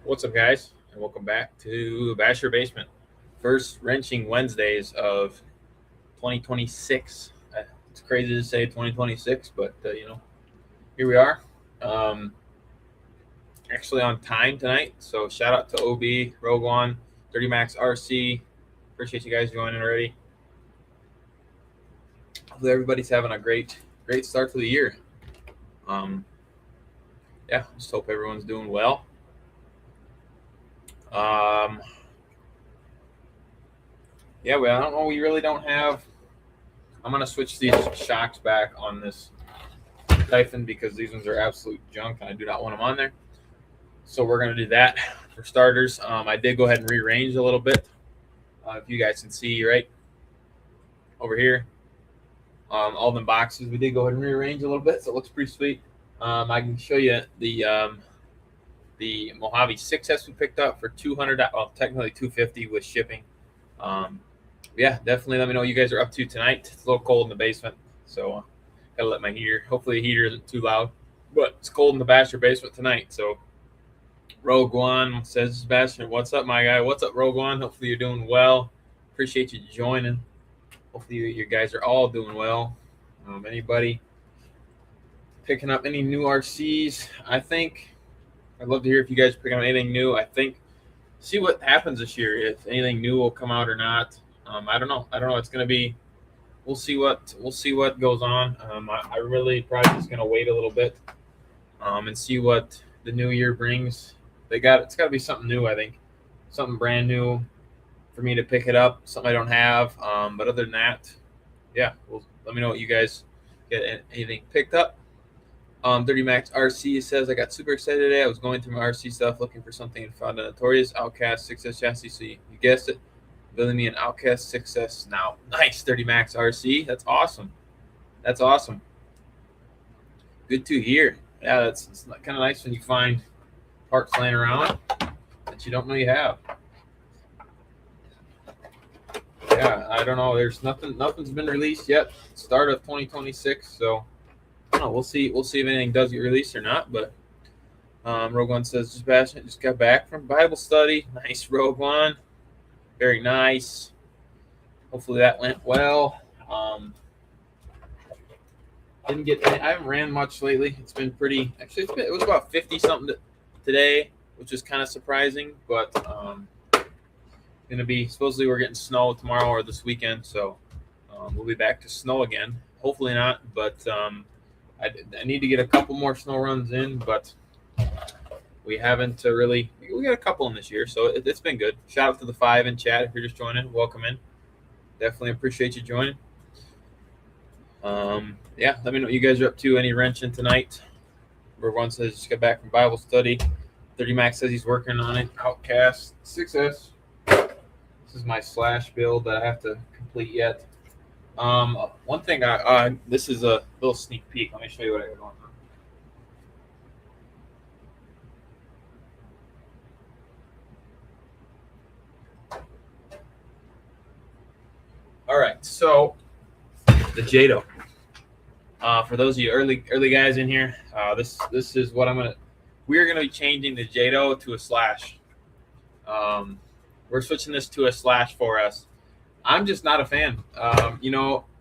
What's up, guys, and welcome back to Bash Your Basement. First wrenching Wednesdays of 2026. It's crazy to say 2026, but here we are. Um, actually on time tonight, so shout out to OB, Rogue One, 30 Max RC. Appreciate you guys joining already. Hopefully everybody's having a great start to the year. Yeah, just hope everyone's doing well. Yeah, well, I don't know. We really don't have. I'm gonna switch these shocks back on this Typhon because these ones are absolute junk and I do not want them on there. So we're gonna do that for starters. I did go ahead and rearrange a little bit. If you guys can see right over here, all the boxes we did go ahead and rearrange a little bit, so it looks pretty sweet. I can show you the Mojave 6S we picked up for $200. Well, technically $250 with shipping. Yeah, definitely let me know what you guys are up to tonight. It's a little cold in the basement, so gotta let my heater. Hopefully the heater isn't too loud, but it's cold in the Basher basement tonight. So Rogue One says, Bastion, what's up, my guy? What's up, Rogue One? Hopefully you're doing well. Appreciate you joining. Hopefully you guys are all doing well. Anybody picking up any new RCs? I'd love to hear if you guys are picking up anything new. See what happens this year, if anything new will come out or not. I don't know. It's gonna be. We'll see what goes on. I really probably just gonna wait a little bit, and see what the new year brings. It's got to be something new. I think something brand new for me to pick it up. Something I don't have. But other than that, yeah. Let me know what you guys get anything picked up. 30 Max RC says, I got super excited today. I was going through my RC stuff looking for something and found a Notorious Outcast 6S chassis. So you guessed it, building me an Outcast 6S now. Nice, 30 Max RC. That's awesome. Good to hear. Yeah, it's kind of nice when you find parts laying around that you don't know you have. Yeah, I don't know. There's nothing's been released yet. Start of 2026, so I don't know. We'll see if anything does get released or not. But Rogue One says, JustBashinit just got back from Bible study. Nice, Rogue One. Very nice. Hopefully that went well. I haven't ran much lately. It's been pretty. Actually, it was about 50 something today, which is kind of surprising. But gonna be supposedly we're getting snow tomorrow or this weekend, so we'll be back to snow again. Hopefully not, but I need to get a couple more snow runs in, but we haven't really. We got a couple in this year, so it's been good. Shout out to the 5 in chat if you're just joining. Welcome in. Definitely appreciate you joining. Yeah, let me know what you guys are up to. Any wrenching tonight? Rogue One says just got back from Bible study. 30 Max says he's working on it. Outcast 6S. This is my slash build that I have to complete yet. One thing this is a little sneak peek. Let me show you what I got going on. All right, so the Jado. For those of you early guys in here, this is what we're gonna be changing the Jado to a slash. We're switching this to a slash 4S. I'm just not a fan.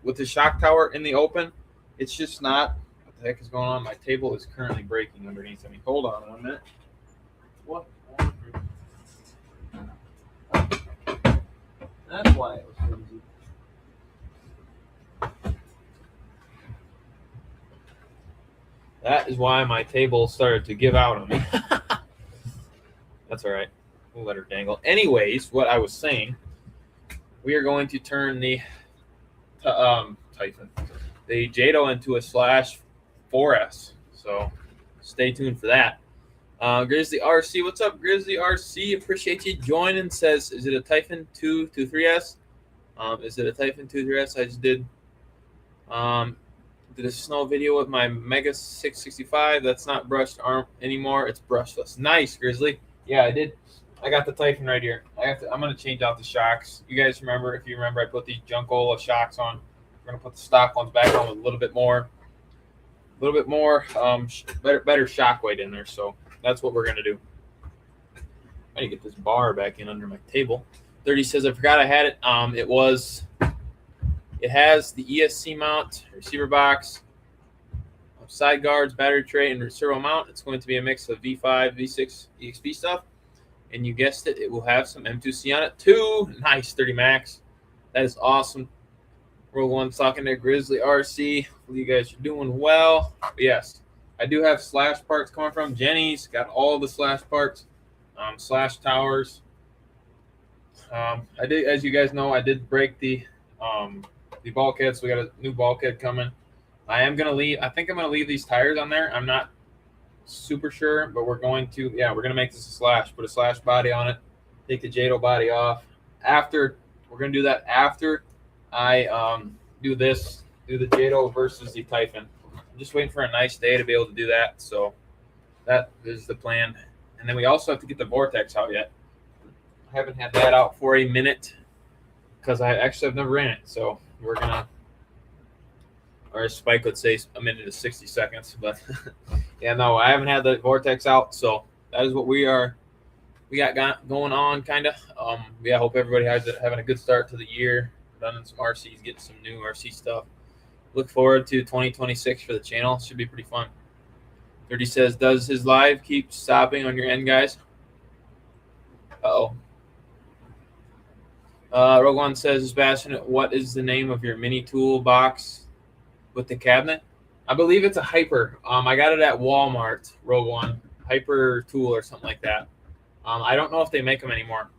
With the shock tower in the open, it's just not. What the heck is going on? My table is currently breaking underneath me. Hold on 1 minute. What? That's why it was crazy. That is why my table started to give out on me. That's all right. We'll let her dangle. Anyways, what I was saying, we are going to turn the Typhon, the Jado into a slash 4S. So stay tuned for that. Grizzly RC, what's up, Grizzly RC? Appreciate you joining. Says, is it a Typhon 2 to 3S? Is it a Typhon 2 3S? I just did a snow video with my Mega 665. That's not brushed arm anymore. It's brushless. Nice, Grizzly. Yeah, I did. I got the Typhon right here. I'm going to change out the shocks. You guys remember, if you remember, I put these Junkola shocks on. We're going to put the stock ones back on with a little bit more better shock weight in there. So that's what we're going to do. I need to get this bar back in under my table. 30 says, I forgot I had it. It has the ESC mount, receiver box, side guards, battery tray, and servo mount. It's going to be a mix of V5, V6, EXP stuff. And you guessed it, it will have some M2C on it too. Nice, 30 max. That is awesome. Rogue One's talking to Grizzly RC. Hopefully you guys are doing well. But yes, I do have slash parts coming from Jenny's. Got all the slash parts, slash towers. I did, as you guys know, I did break the bulkhead, so we got a new bulkhead coming. I am gonna leave. I think I'm gonna leave these tires on there. I'm not super sure, but we're going to. Yeah, we're gonna make this a slash. Put a slash body on it. Take the JATO body off. After we're gonna do that after I do this. Do the JATO versus the Typhon. I'm just waiting for a nice day to be able to do that. So that is the plan. And then we also have to get the Vortex out yet. I haven't had that out for a minute because I actually have never ran it. So we're gonna. Or as Spike would say, a minute to 60 seconds. But yeah, no, I haven't had the Vortex out. So that is what we got going on, kind of. Yeah, I hope everybody has having a good start to the year. Running some RCs, getting some new RC stuff. Look forward to 2026 for the channel. Should be pretty fun. 30 says, does his live keep stopping on your end, guys? Uh-oh. Rogue One says, JustBashinit, what is the name of your mini tool box with the cabinet? I believe it's a Hyper. I got it at Walmart, Rogue One. Hyper tool or something like that. I don't know if they make them anymore.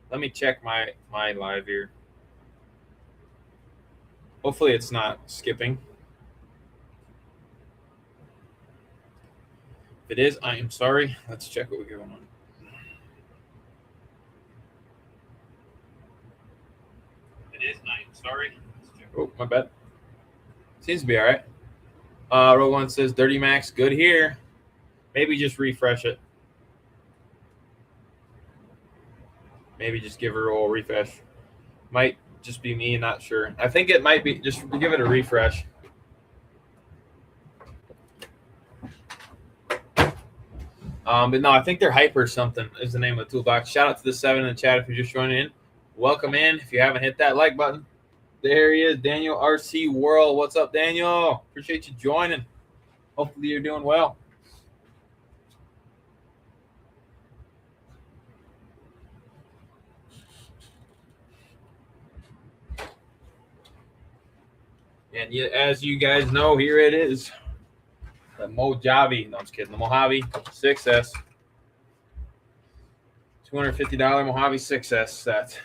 Let me check my live here. Hopefully it's not skipping. If it is, I am sorry. Let's check what we got going on. If it is, I am sorry. Let's check. Oh, my bad. Seems to be all right. Rogue One says, Dirty Max, good here. Maybe just refresh it. Maybe just give her a little refresh. Might just be me, not sure. I think it might be. Just give it a refresh. But no, I think they're Hyper something is the name of the toolbox. Shout out to the 7 in the chat if you're just joining in. Welcome in. If you haven't hit that like button. There he is, Daniel RC World. What's up, Daniel? Appreciate you joining. Hopefully you're doing well. And as you guys know, here it is. The Mojave. No, I'm just kidding. The Mojave 6S. $250 Mojave 6S set.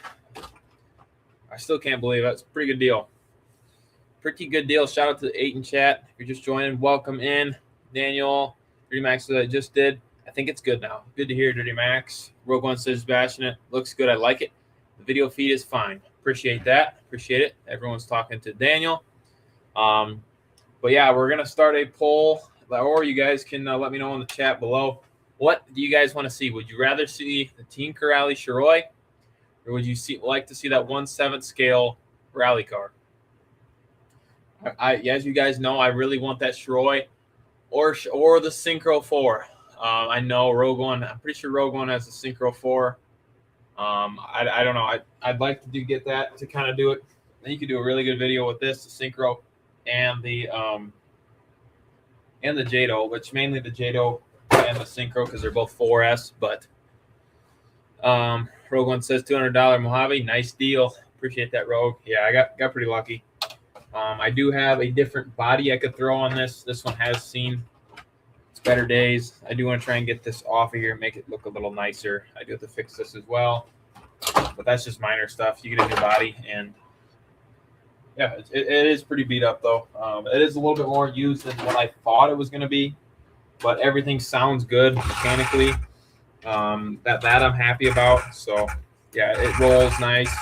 I still can't believe it. It's a pretty good deal. Pretty good deal. Shout out to the 8 in chat. If you're just joining, welcome in. Daniel, Dirty Max that I just did. I think it's good now. Good to hear, Dirty Max. Rogue One says, JustBashinit. Looks good. I like it. The video feed is fine. Appreciate that. Appreciate it. Everyone's talking to Daniel. But yeah, we're going to start a poll. Or you guys can let me know in the chat below. What do you guys want to see? Would you rather see the Team Corrali Shiroi? Or would you like to see that 1/7 scale rally car? As you guys know, I really want that Shiroi or the Synchro 4. I know Rogue One. I'm pretty sure Rogue One has a Synchro 4. I don't know. I'd like to get that to kind of do it. Then you could do a really good video with this, the Synchro and the JATO, which mainly the JATO and the Synchro because they're both 4S. But Rogue One says $200 Mojave. Nice deal. Appreciate that, Rogue. Yeah, I got pretty lucky. I do have a different body I could throw on this. This one has seen its better days. I do want to try and get this off of here and make it look a little nicer. I do have to fix this as well. But that's just minor stuff. You get a new body. And, yeah, it is pretty beat up, though. It is a little bit more used than what I thought it was going to be. But everything sounds good mechanically. That I'm happy about. So, yeah, it rolls nice.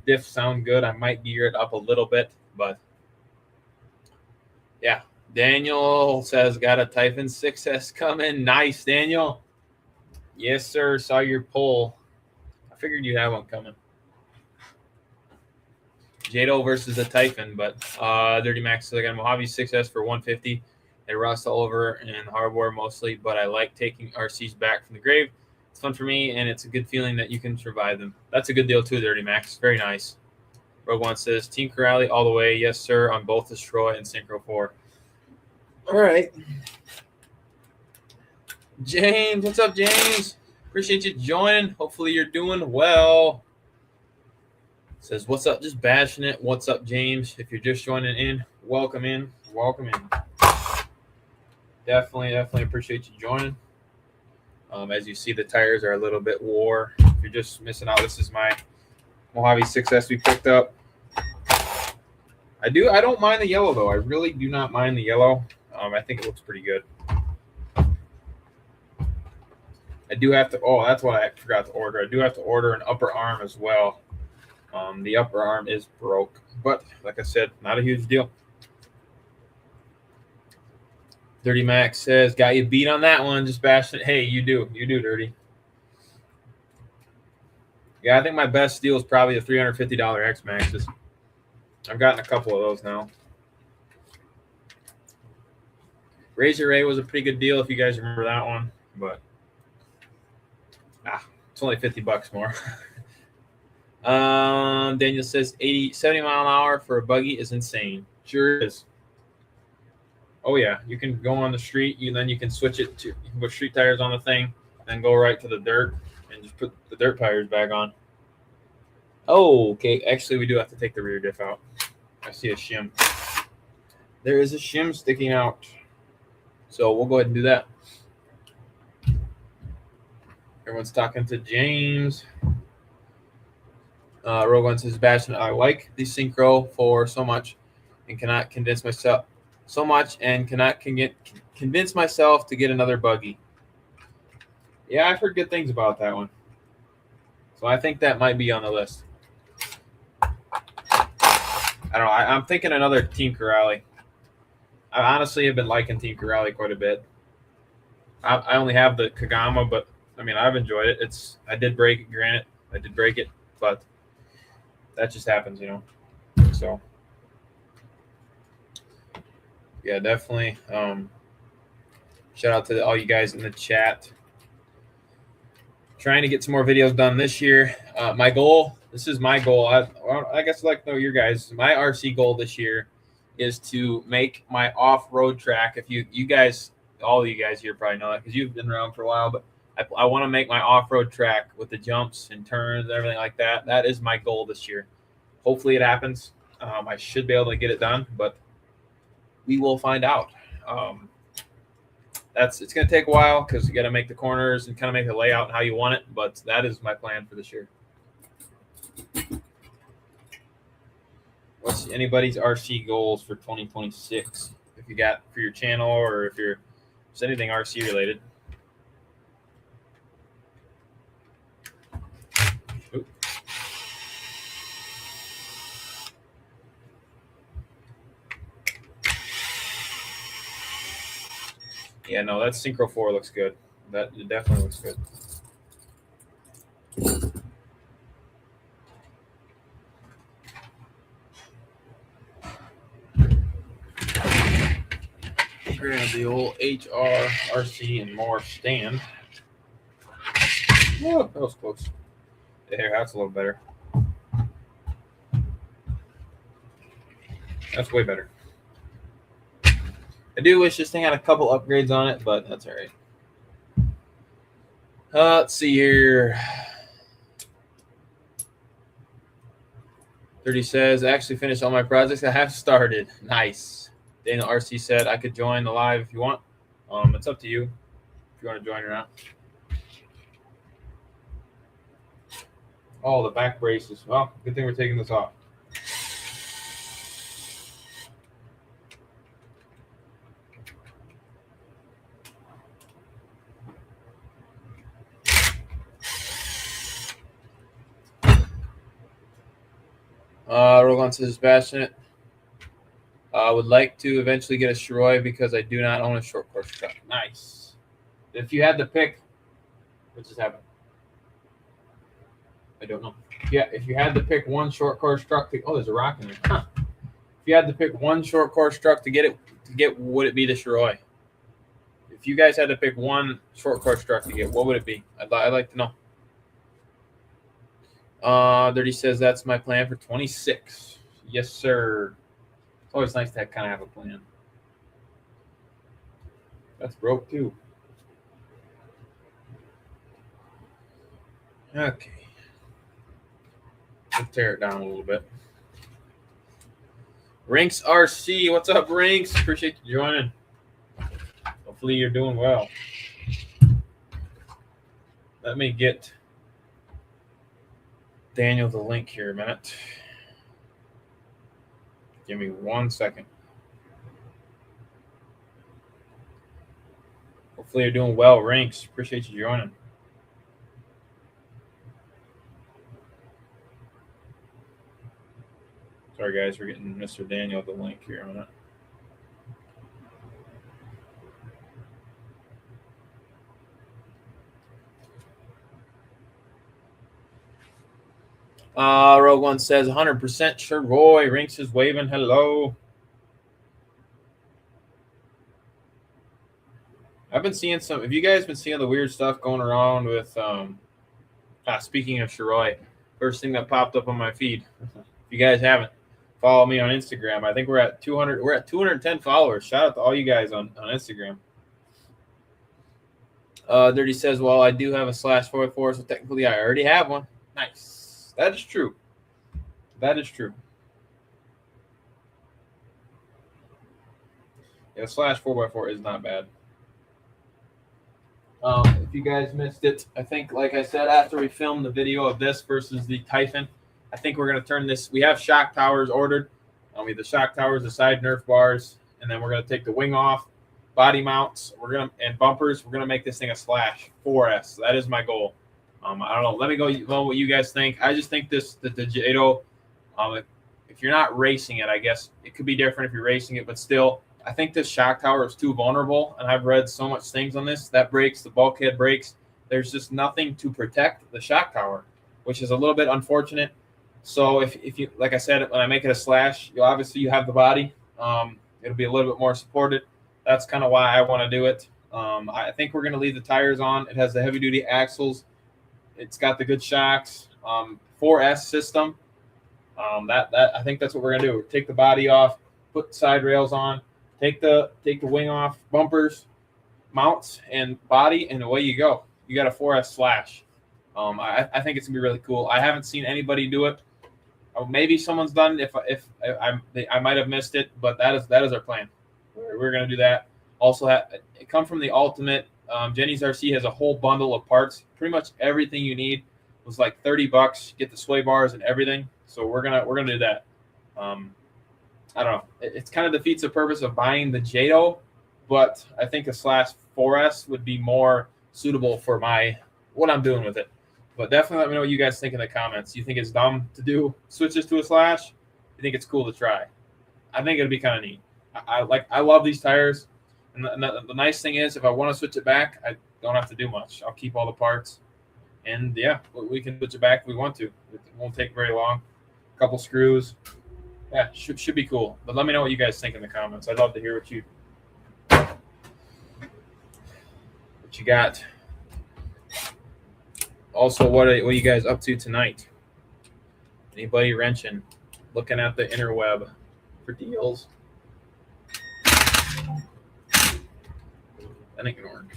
Diffs sound good. I might gear it up a little bit, but yeah. Daniel says, got a Typhon 6S coming. Nice, Daniel. Yes, sir. Saw your poll. I figured you have one coming. JATO versus the Typhon, but Dirty Max says I got a Mojave 6S for $150. It rusts all over and hardware mostly, but I like taking RCs back from the grave. It's fun for me, and it's a good feeling that you can survive them. That's a good deal too, Dirty Max. Very nice. Rogue One says, Team Corrali all the way. Yes, sir, on both the Destroy and Synchro 4. All right. James, what's up, James? Appreciate you joining. Hopefully you're doing well. Says, what's up? Just bashing it. What's up, James? If you're just joining in, welcome in. Welcome in. Definitely appreciate you joining. As you see, the tires are a little bit wore. If you're just missing out, this is my Mojave 6S we picked up. I don't mind the yellow, though. I really do not mind the yellow. I think it looks pretty good. I do have to, that's what I forgot to order. I do have to order an upper arm as well. The upper arm is broke, but like I said, not a huge deal. Dirty Max says, got you beat on that one. Just bashing it. Hey, you do, Dirty. Yeah, I think my best deal is probably the $350 X Maxes. I've gotten a couple of those now. Razor Ray was a pretty good deal if you guys remember that one, but it's only $50 more. Daniel says 70 mile an hour for a buggy is insane. Sure is. Oh yeah, you can go on the street. Then you can switch it to, you can put street tires on the thing, then go right to the dirt and just put the dirt tires back on. Oh, okay. Actually, we do have to take the rear diff out. I see a shim. There is a shim sticking out, so we'll go ahead and do that. Everyone's talking to James. Rogue One says, Sebastian, I like the Synchro for so much and cannot convince myself to get another buggy. Yeah, I've heard good things about that one. So I think that might be on the list. I don't know. I'm thinking another Team Corrali. I honestly have been liking Team Corrali quite a bit. I only have the Kagama, but I mean, I've enjoyed it. I did break it, granted. I did break it, but that just happens, you know. So, yeah, definitely. Shout out to all you guys in the chat. Trying to get some more videos done this year. My goal, this is my goal. I guess I'd like to know your guys. My RC goal this year is to make my off-road track. If you guys, all of you guys here probably know that because you've been around for a while, but I want to make my off-road track with the jumps and turns and everything like that. That is my goal this year. Hopefully it happens. I should be able to get it done, but we will find out. It's going to take a while because you got to make the corners and kind of make the layout how you want it, but that is my plan for this year. What's anybody's RC goals for 2026? If you got for your channel or if it's anything RC related. Oop. Yeah, no, that Synchro 4 looks good. That definitely looks good. Grab the old HR, RC, and more stand. Oh, that was close. There, that's a little better. That's way better. I do wish this thing had a couple upgrades on it, but that's all right. Let's see here. 30 says, I actually finished all my projects I have started. Nice. Daniel RC said, I could join the live if you want. It's up to you if you want to join or not. Oh, the back braces. Well, good thing we're taking this off. Rogan says, Bastionate. I would like to eventually get a Shiroi because I do not own a short course truck. Nice. If you had to pick, what just happened? I don't know. Yeah, if you had to pick one short course truck to, there's a rock in there. Huh. If you had to pick one short course truck to get, would it be the Shiroi? If you guys had to pick one short course truck to get, what would it be? I'd like to know. Dirty says that's my plan for 26. Yes, sir. It's always nice to kind of have a plan. That's broke too. Okay. Let's tear it down a little bit. Rinks RC, what's up, Rinks? Appreciate you joining. Hopefully you're doing well. Let me get Daniel the link here a minute. Give me 1 second. Hopefully you're doing well, Rinks. Appreciate you joining. Sorry, guys, we're getting Mr. Daniel the link here a minute. Rogue One says 100% sure. Roy Rinks is waving hello. I've been seeing some. Have you guys been seeing the weird stuff going around with? Speaking of Sharoy, first thing that popped up on my feed. If you guys haven't, follow me on Instagram. I think we're at 200. We're at 210 followers. Shout out to all you guys on Instagram. Dirty says, well, I do have a /4x4, so technically I already have one. Nice. That is true. That is true. Yeah, /4x4 is not bad. If you guys missed it, I think, like I said, after we filmed the video of this versus the Typhon, I think we're going to turn this. We have shock towers ordered. We have the shock towers, the side Nerf bars, and then we're going to take the wing off, body mounts, and bumpers. We're going to make this thing a /4S. That is my goal. I don't know. Let me know what you guys think. I just think the Jado, if you're not racing it, I guess it could be different if you're racing it, but still, I think this shock tower is too vulnerable, and I've read so much things on this. That breaks, the bulkhead breaks. There's just nothing to protect the shock tower, which is a little bit unfortunate. So if you, like I said, when I make it a slash, you have the body. It'll be a little bit more supported. That's kind of why I want to do it. I think we're going to leave the tires on. It has the heavy-duty axles. It's got the good shocks. 4S system. I think that's what we're going to do. Take the body off, put side rails on. Take the wing off, bumpers, mounts, and body, and away you go. You got a 4S slash. I think it's gonna be really cool. I haven't seen anybody do it. Maybe someone's done it. If I might have missed it, but that is our plan. We're gonna do that. Also, it come from the Ultimate. Jenny's RC has a whole bundle of parts. Pretty much everything you need was like $30. Get the sway bars and everything. So we're gonna do that. I don't know. It kind of defeats the purpose of buying the Jado, but I think a /4S would be more suitable for what I'm doing with it. But definitely let me know what you guys think in the comments. You think it's dumb to do switches to a slash? You think it's cool to try? I think it'd be kind of neat. I love these tires, and the nice thing is if I want to switch it back, I don't have to do much. I'll keep all the parts, and yeah, we can switch it back if we want to. It won't take very long. A couple screws. Yeah, should be cool. But let me know what you guys think in the comments. I'd love to hear what you got. Also, what are you guys up to tonight? Anybody wrenching? Looking at the interweb for deals? That ain't gonna work.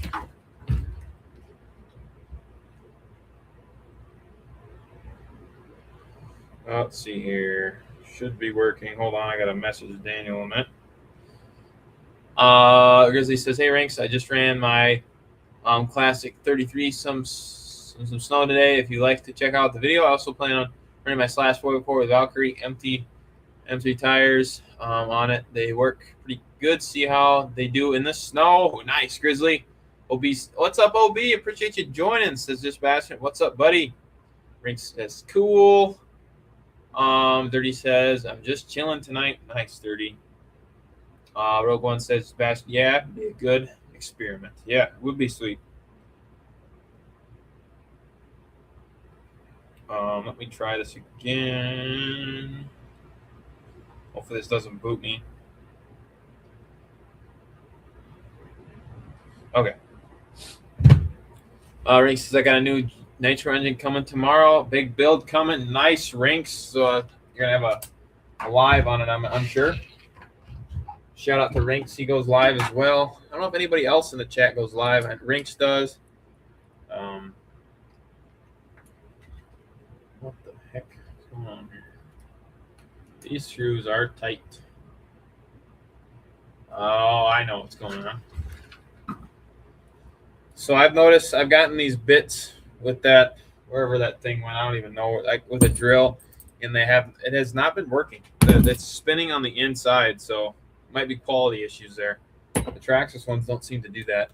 Let's see here. Should be working. Hold on, I gotta message Daniel a minute. Grizzly says, "Hey Ranks, I just ran my classic 33 some snow today. If you like to check out the video, I also plan on running my /4x4 with Valkyrie empty tires on it. They work pretty good. See how they do in the snow. Nice, Grizzly. OB, what's up, OB? Appreciate you joining." Says JustBashinit. What's up, buddy? Ranks says, "Cool." Dirty says, "I'm just chilling tonight." Nice, Dirty. Rogue One says, "Yeah, be a good experiment." Yeah, it would be sweet. Let me try this again. Hopefully this doesn't boot me. Okay. Rinks says I got a new nitro engine coming tomorrow. Big build coming. Nice, Rinks. So you're gonna have a live on it, I'm sure. Shout out to Rinks. He goes live as well. I don't know if anybody else in the chat goes live. Rinks does. What the heck is going on here? These screws are tight. Oh, I know what's going on. So I've noticed I've gotten these bits with that, wherever that thing went, I don't even know, like with a drill, and it has not been working. It's spinning on the inside, so it might be quality issues there. The Traxxas ones don't seem to do that.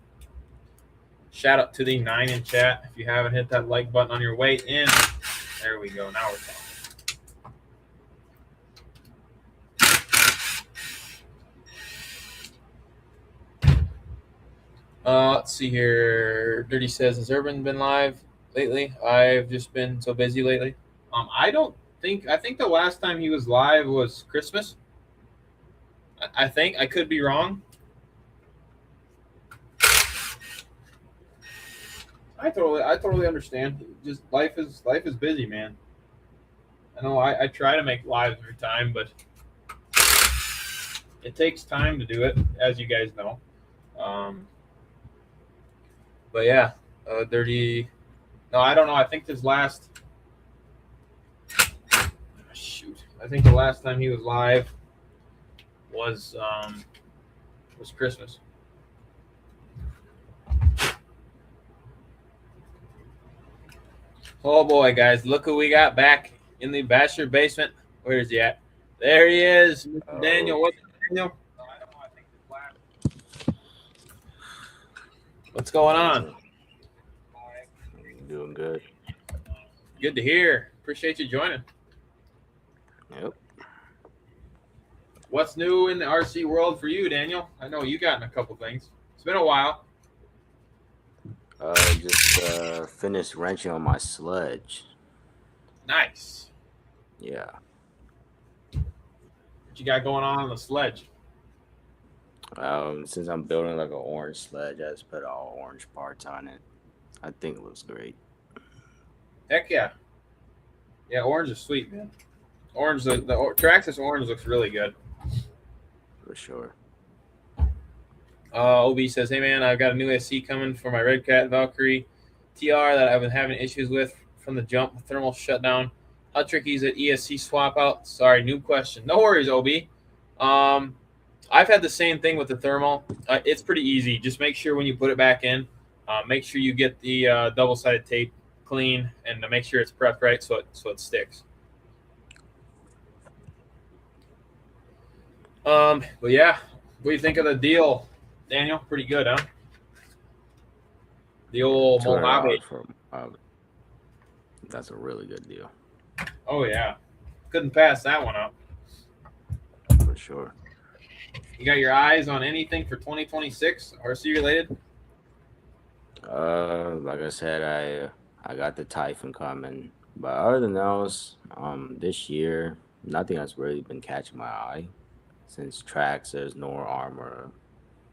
Shout out to the 9 in chat. If you haven't hit that like button on your way in, there we go. Now we're talking. Let's see here. Dirty says, has Urban been live lately? I've just been so busy lately. I think the last time he was live was Christmas. I think. I could be wrong. I totally understand. Just life is busy, man. I know I try to make lives every time, but it takes time to do it, as you guys know. But yeah, Dirty. No, I don't know. I think this last. Shoot, I think the last time he was live was Christmas. Oh boy, guys, look who we got back in the Basher basement. Where is he at? There he is, Mr. Daniel. What's up, Daniel? What's going on? Doing good. Good to hear. Appreciate you joining. Yep. What's new in the RC world for you, Daniel? I know you gotten a couple things. It's been a while. Just finished wrenching on my sledge. Nice. Yeah. What you got going on the sledge? Since I'm building like an orange sledge, I just put all orange parts on it. I think it looks great. Heck yeah. Yeah, orange is sweet, man. Orange, the Traxxas orange looks really good. For sure. OB says, hey, man, I've got a new SC coming for my Red Cat Valkyrie TR that I've been having issues with from the jump thermal shutdown. How tricky is it ESC swap out? Sorry, new question. No worries, OB. I've had the same thing with the thermal. It's pretty easy. Just make sure when you put it back in, make sure you get the double-sided tape clean and to make sure it's prepped right so it sticks. But yeah, what do you think of the deal, Daniel? Pretty good, huh? The old Mojave. That's a really good deal. Oh yeah, couldn't pass that one up. For sure. You got your eyes on anything for 2026 RC related? Like I said, I got the Typhon coming, but other than else, this year nothing has really been catching my eye. Since Traxxas, nor Armor,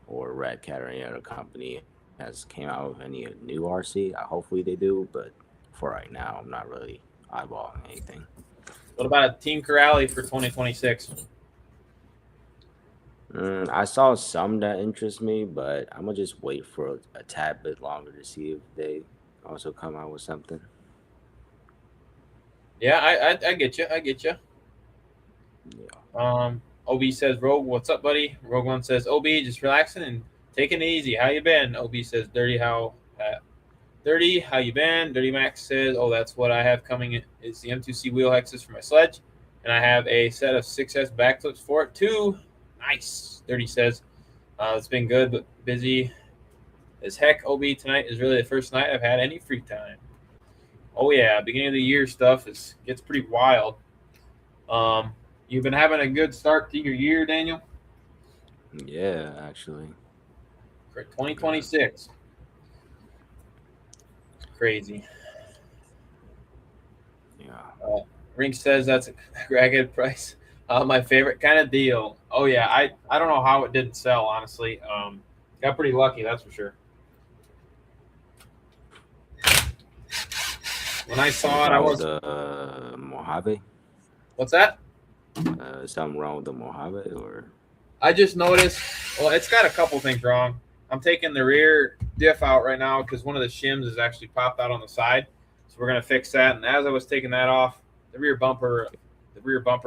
or Red Cat or any other company has came out with any new RC. Hopefully they do, but for right now, I'm not really eyeballing anything. What about a Team Corrali for 2026? I saw some that interest me, but I'm gonna just wait for a tad bit longer to see if they also come out with something. Yeah, I get you. I get you. Yeah. OB says, Rogue, what's up, buddy? Rogue One says, OB, just relaxing and taking it easy. How you been? OB says, Dirty, how you been? Dirty Max says, oh, that's what I have coming. It's the M2C wheel hexes for my sledge, and I have a set of 6S backflips for it too. Nice. Dirty says, it's been good, but busy as heck. OB, tonight is really the first night I've had any free time. Oh yeah, beginning of the year stuff gets pretty wild. You've been having a good start to your year, Daniel? Yeah, actually. For 2026. Crazy. Yeah. Rink says that's a ragged price. My favorite kind of deal. Oh yeah, I don't know how it didn't sell, honestly. Got pretty lucky, that's for sure. When I saw it, I Wrong was. with the Mojave? What's that? Something wrong with the Mojave, or I just noticed. Well, it's got a couple things wrong. I'm taking the rear diff out right now because one of the shims is actually popped out on the side. So we're gonna fix that. And as I was taking that off, the rear bumper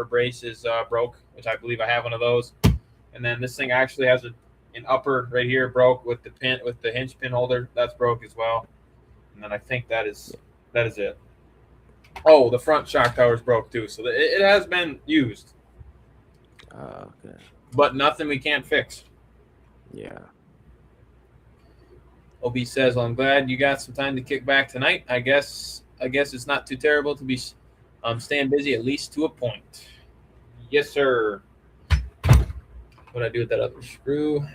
brace is broke, which I believe I have one of those. And then this thing actually has an upper right here broke with the hinge pin holder. That's broke as well. And then I think that is it. Oh, the front shock tower is broke too. So it has been used, okay, but nothing we can't fix. yeah. OB says, "Well, I'm glad you got some time to kick back tonight. I guess it's not too terrible to be staying busy at least to a point." Yes, sir. What I do with that other screw?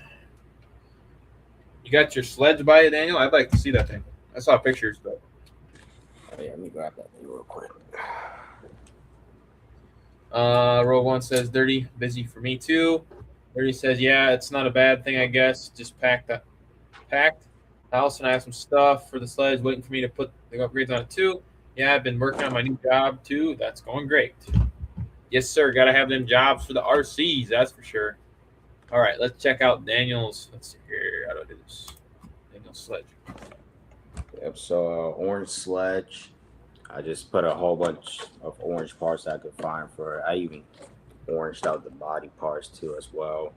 You got your sledge by it, Daniel? I'd like to see that thing. I saw pictures, but Oh, yeah, let me grab that thing real quick. Row 1 says, "Dirty, busy for me too." Dirty says, "Yeah, it's not a bad thing, I guess. Just packed the house, and I have some stuff for the sledge waiting for me to put the upgrades on it too. Yeah, I've been working on my new job too. That's going great." Yes, sir. Got to have them jobs for the RCs, that's for sure. All right, let's check out Daniel's. Let's see here. How do I do this? Daniel's sledge. Yep. So orange sledge. I just put a whole bunch of orange parts I could find for it. I even oranged out the body parts too as well.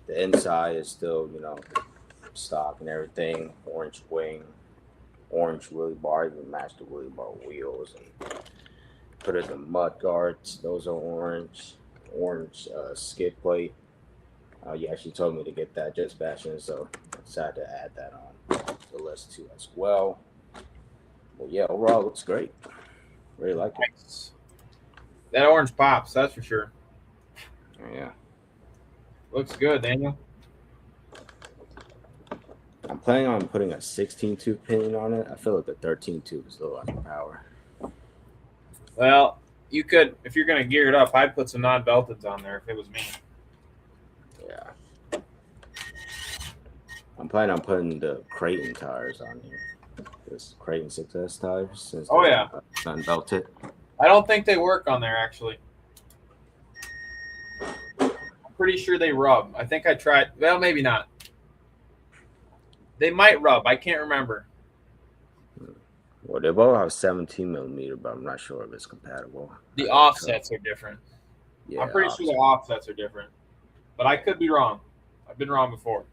The inside is still, stock and everything. Orange wing, orange wheelie bar, even matched the wheelie bar wheels. And put in the mud guards. Those are orange. Orange skid plate. You actually told me to get that just bashing, so I decided to add that on the list too as well. Well, yeah, overall looks great. Really like it. Nice. That orange pops, that's for sure. Yeah. Looks good, Daniel. I'm planning on putting a 16 tube pinion on it. I feel like the 13 tube is a little underpowered. Well, you could, if you're going to gear it up, I'd put some non-belteds on there if it was me. Yeah. I'm planning on putting the Creighton tires on here. This Creighton 6S tires. Since yeah. Unbelted. I don't think they work on there, actually. I'm pretty sure they rub. I think I tried. Well, maybe not. They might rub. I can't remember. Well, they both have 17 millimeter, but I'm not sure if it's compatible. The offsets are different. Yeah, I'm pretty sure the offsets are different. But I could be wrong. I've been wrong before.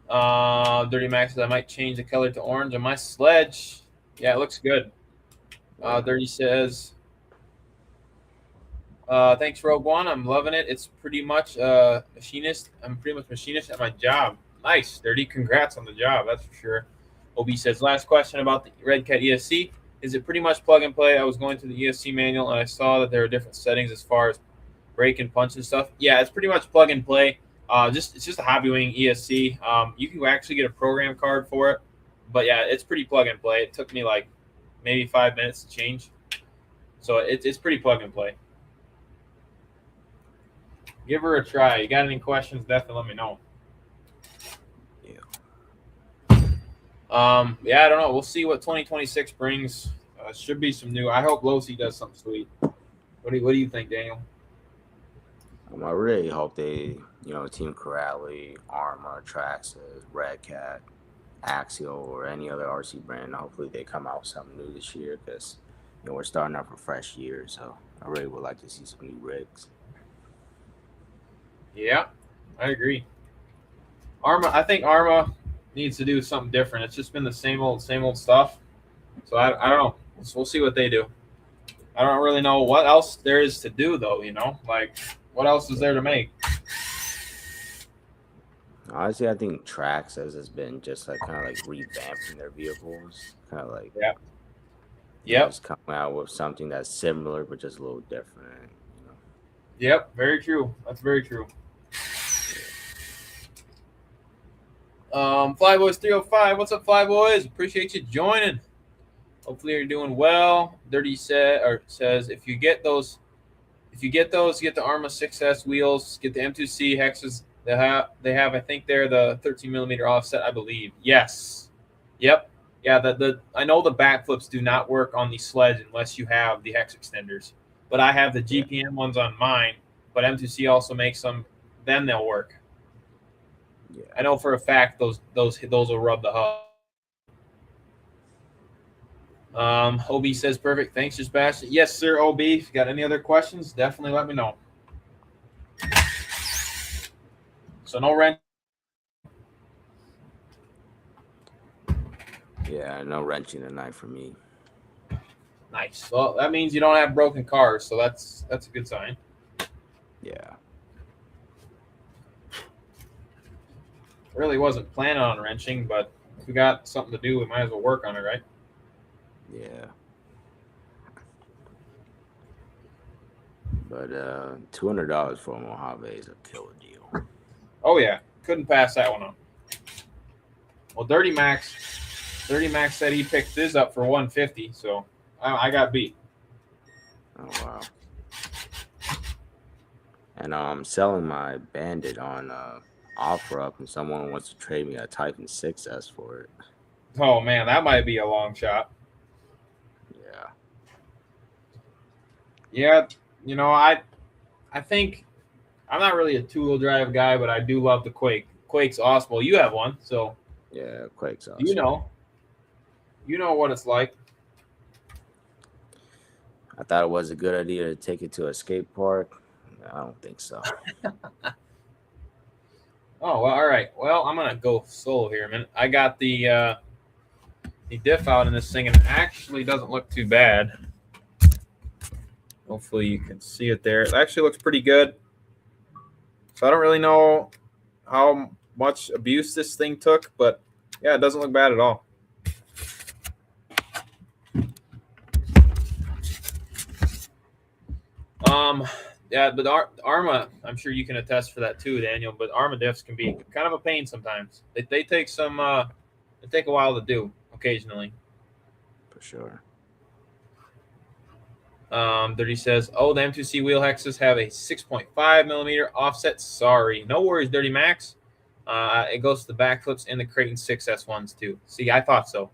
Dirty Max says, "I might change the color to orange on my sledge." Yeah, it looks good. Dirty says, "Thanks, Rogue One. I'm loving it. It's pretty much machinist. I'm pretty much machinist at my job." Nice, Dirty. Congrats on the job. That's for sure. OB says, "Last question about the Red Cat ESC. Is it pretty much plug and play? I was going through the ESC manual and I saw that there are different settings as far as brake and punch and stuff. Yeah, it's pretty much plug and play. It's just a Hobbywing ESC. You can actually get a program card for it, but yeah, it's pretty plug and play. It took me like maybe 5 minutes to change, so it's pretty plug and play. Give her a try. You got any questions? Definitely let me know. Yeah, I don't know. We'll see what 2026 brings. Should be some new. I hope Losi does something sweet. What do you think, Daniel? I really hope they, Team Corrali, Arma, Traxxas, Red Cat, Axial, or any other RC brand. Hopefully they come out with something new this year because, we're starting off a fresh year. So I really would like to see some new rigs. Yeah, I agree. I think Arma needs to do something different. It's just been the same old stuff. So I don't know. We'll see what they do. I don't really know what else there is to do, though, like what else is there to make? Honestly, I think Traxxas has been just like kind of like revamping their vehicles, kind of like just coming out with something that's similar but just a little different. Yep, very true. That's very true. Flyboys 305, what's up, Flyboys? Appreciate you joining. Hopefully you're doing well. Dirty says if you get those, get the Arma 6S wheels, get the M2C hexes. They have, I think they're the 13 millimeter offset, I believe. Yes. Yep. Yeah, I know the backflips do not work on the sleds unless you have the hex extenders. But I have the Yeah, GPM ones on mine, but M2C also makes them. Then they'll work. yeah. I know for a fact those will rub the hub. OB says perfect. Thanks, JustBashinit. Yes, sir, OB. If you got any other questions, definitely let me know. So no rent. Yeah, no wrenching tonight for me. Nice. Well, that means you don't have broken cars, so that's a good sign. Yeah. Really wasn't planning on wrenching, but if we got something to do, we might as well work on it, right? Yeah. But $200 for a Mojave is a killer deal. Oh yeah, couldn't pass that one up. Well, Dirty Max said he picked this up for 150, so I got beat. Oh wow. And I'm selling my Bandit on OfferUp, and someone wants to trade me a Typhon 6S for it. Oh man, that might be a long shot. Yeah. Yeah, I think I'm not really a two-wheel drive guy, but I do love the Quake. Quake's awesome. Well, you have one, so Yeah, Quake's you awesome. know what it's like. I thought it was a good idea to take it to a skate park. I don't think so. Oh well, all right. Well, I'm gonna go solo here a minute. I got the diff out in this thing, and it actually doesn't look too bad. Hopefully, you can see it there. It actually looks pretty good. So I don't really know how much abuse this thing took, but yeah, it doesn't look bad at all. Yeah, but Arma, I'm sure you can attest for that too, Daniel. But Arma diffs can be kind of a pain sometimes. They take some, they take a while to do occasionally. For sure. Dirty says, oh, the M2C wheel hexes have a 6.5 millimeter offset. Sorry, no worries, Dirty Max. It goes to the backflips and the Creighton 6S ones too. See, I thought so.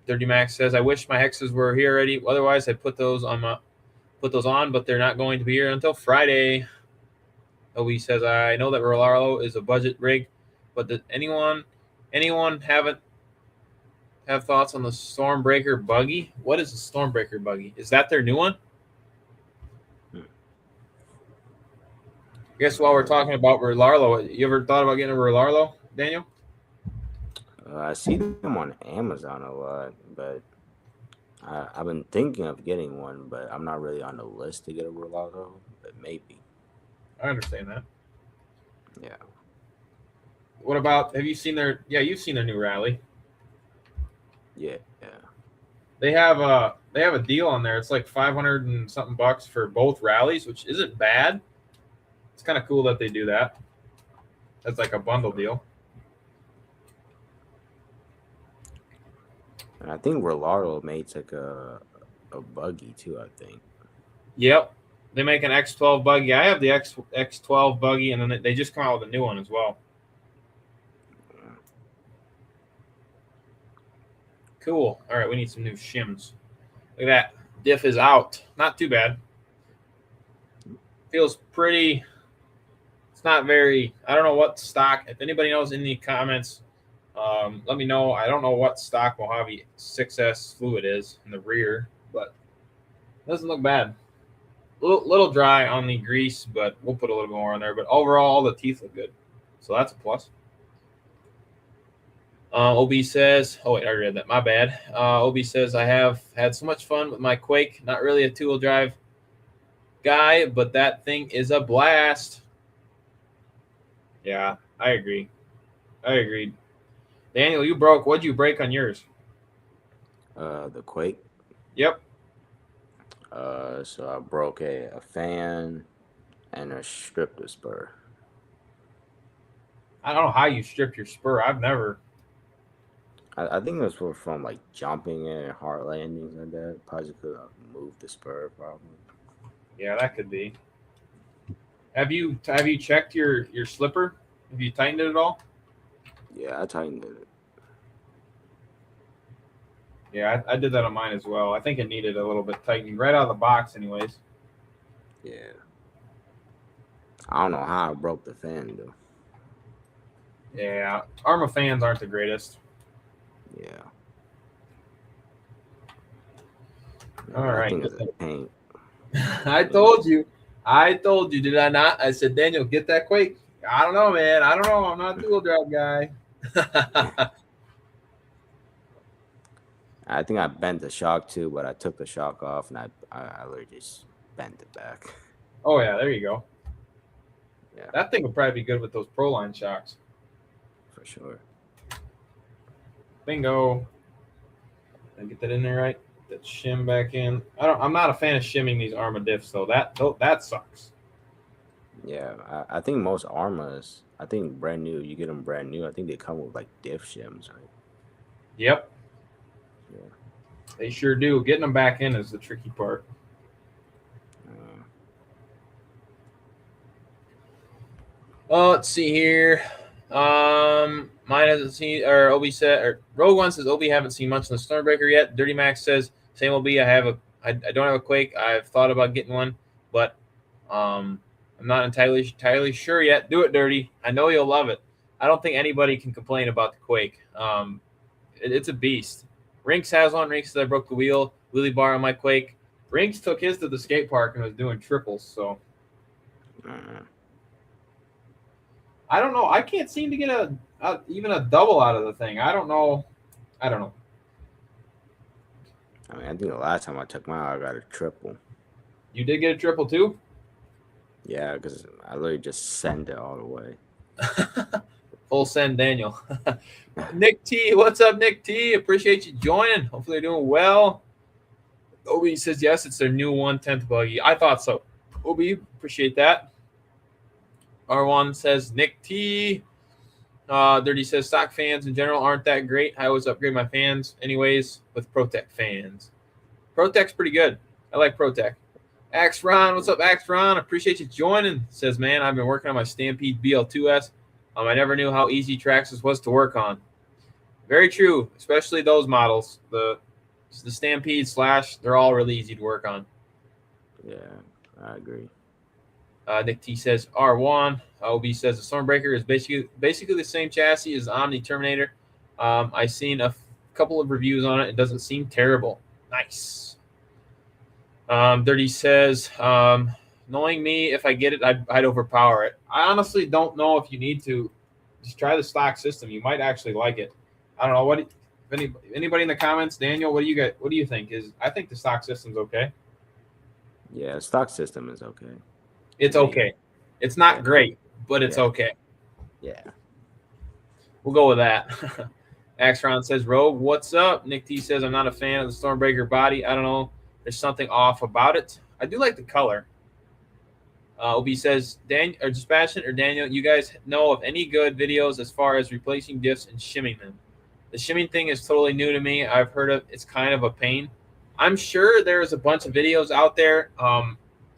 Dirty Max says, I wish my hexes were here already. Otherwise, I'd put those on, but they're not going to be here until Friday. OB says, I know that Rolaro is a budget rig, but did anyone have thoughts on the Stormbreaker buggy? What is the Stormbreaker buggy? Is that their new one? I guess while we're talking about Rolaro, you ever thought about getting a Rolaro, Daniel? I see them on Amazon a lot, but I've been thinking of getting one, but I'm not really on the list to get a Rolado, but maybe. I understand that. Yeah. What about, have you seen their, yeah, you've seen their new rally. Yeah. They have a deal on there. It's like 500 and something bucks for both rallies, which isn't bad. It's kind of cool that they do that. That's like a bundle deal. And I think Rolaro makes like a buggy too, I think. Yep. They make an X12 buggy. I have the X12 buggy, and then they just come out with a new one as well. Cool. All right, we need some new shims. Look at that. Diff is out. Not too bad. Feels pretty. It's not very. I don't know what stock. If anybody knows in the comments, let me know. I don't know what stock Mojave 6S fluid is in the rear, but it doesn't look bad. Little dry on the grease, but we'll put a little bit more on there. But overall, the teeth look good, so that's a plus. OB says, oh wait, I read that. My bad. OB says, I have had so much fun with my Quake. Not really a two-wheel drive guy, but that thing is a blast. Yeah, I agree. I agreed. Daniel, you broke. What'd you break on yours? The Quake. Yep. So I broke a fan and a strip of spur. I don't know how you stripped your spur. I've never. I think it was from like jumping and hard landings and that. Probably could have moved the spur probably. Yeah, that could be. Have you checked your slipper? Have you tightened it at all? Yeah, I tightened it. Yeah, I did that on mine as well. I think it needed a little bit tightening right out of the box, anyways. Yeah. I don't know how I broke the fan though. Yeah, Arma fans aren't the greatest. Yeah. All I right. think it's the paint. I told you. I told you, did I not? I said, Daniel, get that Quake. I don't know, man. I don't know. I'm not a dual drive guy. I think I bent the shock too, but I took the shock off and I literally just bent it back. Oh, yeah, there you go. Yeah, That thing would probably be good with those Proline shocks. for sure. Bingo. Did I get that in there right? That shim back in. I'm not a fan of shimming these Arma diffs though. That sucks. Yeah, I think most Armas, I think brand new, you get them brand new. I think they come with like diff shims, right? Yep. Yeah. They sure do. Getting them back in is the tricky part. Let's see here. Mine hasn't seen, or Obi said, or Rogue One says Obi haven't seen much in the Stormbreaker yet. Dirty Max says same Obi. I don't have a Quake. I've thought about getting one, but I'm not entirely sure yet. Do it, Dirty. I know you'll love it. I don't think anybody can complain about the Quake. It's a beast. Rinks has one. Rinks says I broke the wheel. Willie Bar on my Quake. Rinks took his to the skate park and was doing triples. So I don't know. I can't seem to get even a double out of the thing. I don't know. I mean, I think the last time I took mine, I got a triple. You did get a triple too? Yeah, because I literally just sent it all the way. Full send, Daniel. Nick T, what's up, Nick T? Appreciate you joining. Hopefully they're doing well. Obi says yes, it's their new 1/10 buggy. I thought so. Obi, appreciate that. R1 says Nick T. Dirty says stock fans in general aren't that great. I always upgrade my fans anyways with ProTech fans. ProTech's pretty good. I like ProTech. Axe Ron, what's up, Axe Ron? Appreciate you joining. Says, man, I've been working on my Stampede BL2S. I never knew how easy Traxxas was to work on. Very true, especially those models. The Stampede / they're all really easy to work on. Yeah, I agree. Nick T says R1. OB says the Stormbreaker is basically the same chassis as Omni Terminator. I've seen a couple of reviews on it. It doesn't seem terrible. Nice. Dirty says, knowing me, if I get it, I'd overpower it. I honestly don't know if you need to. Just try the stock system. You might actually like it. I don't know. Anybody in the comments? Daniel, what do you get? What do you think? I think the stock system's okay. Yeah, stock system is okay. It's okay. It's not great, but it's okay. Yeah. We'll go with that. Axron says, Rogue, what's up? Nick T says, I'm not a fan of the Stormbreaker body. I don't know. There's something off about it. I do like the color. Obi says, JustBashinit or Daniel, you guys know of any good videos as far as replacing diffs and shimming them? The shimming thing is totally new to me. I've heard of it's kind of a pain. I'm sure there's a bunch of videos out there.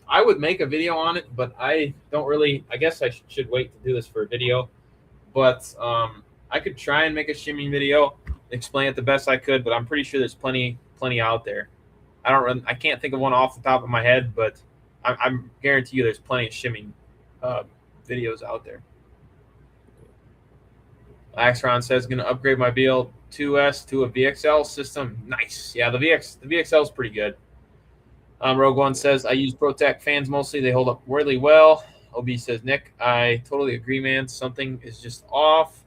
I would make a video on it, but I don't really. I guess I should wait to do this for a video. But I could try and make a shimming video, explain it the best I could. But I'm pretty sure there's plenty out there. I can't think of one off the top of my head, but I'm guarantee you there's plenty of shimming videos out there. Axron says, going to upgrade my BL2S to a VXL system. Nice. Yeah, the VXL is pretty good. Rogue One says, I use ProTech fans mostly. They hold up really well. OB says, Nick, I totally agree, man. Something is just off.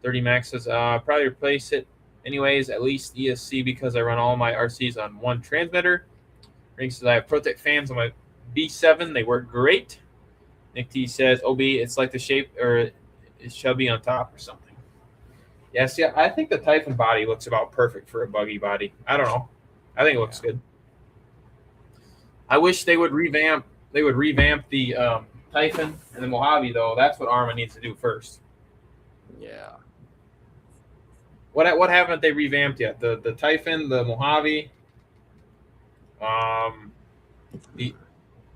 30 Max says, probably replace it anyways, at least ESC, because I run all my RCs on one transmitter. Ring says, I have ProTech fans on my B7. They work great. Nick T says, OB, it's like the shape or it's chubby on top or something. Yeah, see, I think the Typhon body looks about perfect for a buggy body. I don't know. I think it looks good. I wish they would revamp the Typhon and the Mojave, though. That's what Arma needs to do first. Yeah. What haven't they revamped yet? The Typhon, the Mojave,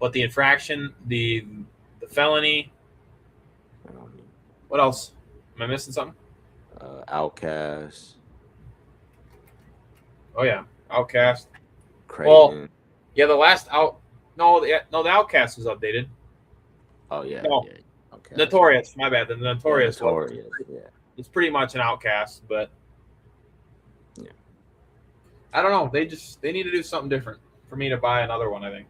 the infraction, the felony. What else? Am I missing something? Outcast. Oh yeah, Outcast. Well, Creighton. yeah, the last out. No, the Outcast was updated. Oh yeah, No, yeah. Okay. Notorious. My bad. The Yeah, Notorious was. Notorious. Yeah, It's pretty much an Outcast, but yeah. I don't know. They need to do something different for me to buy another one. I think.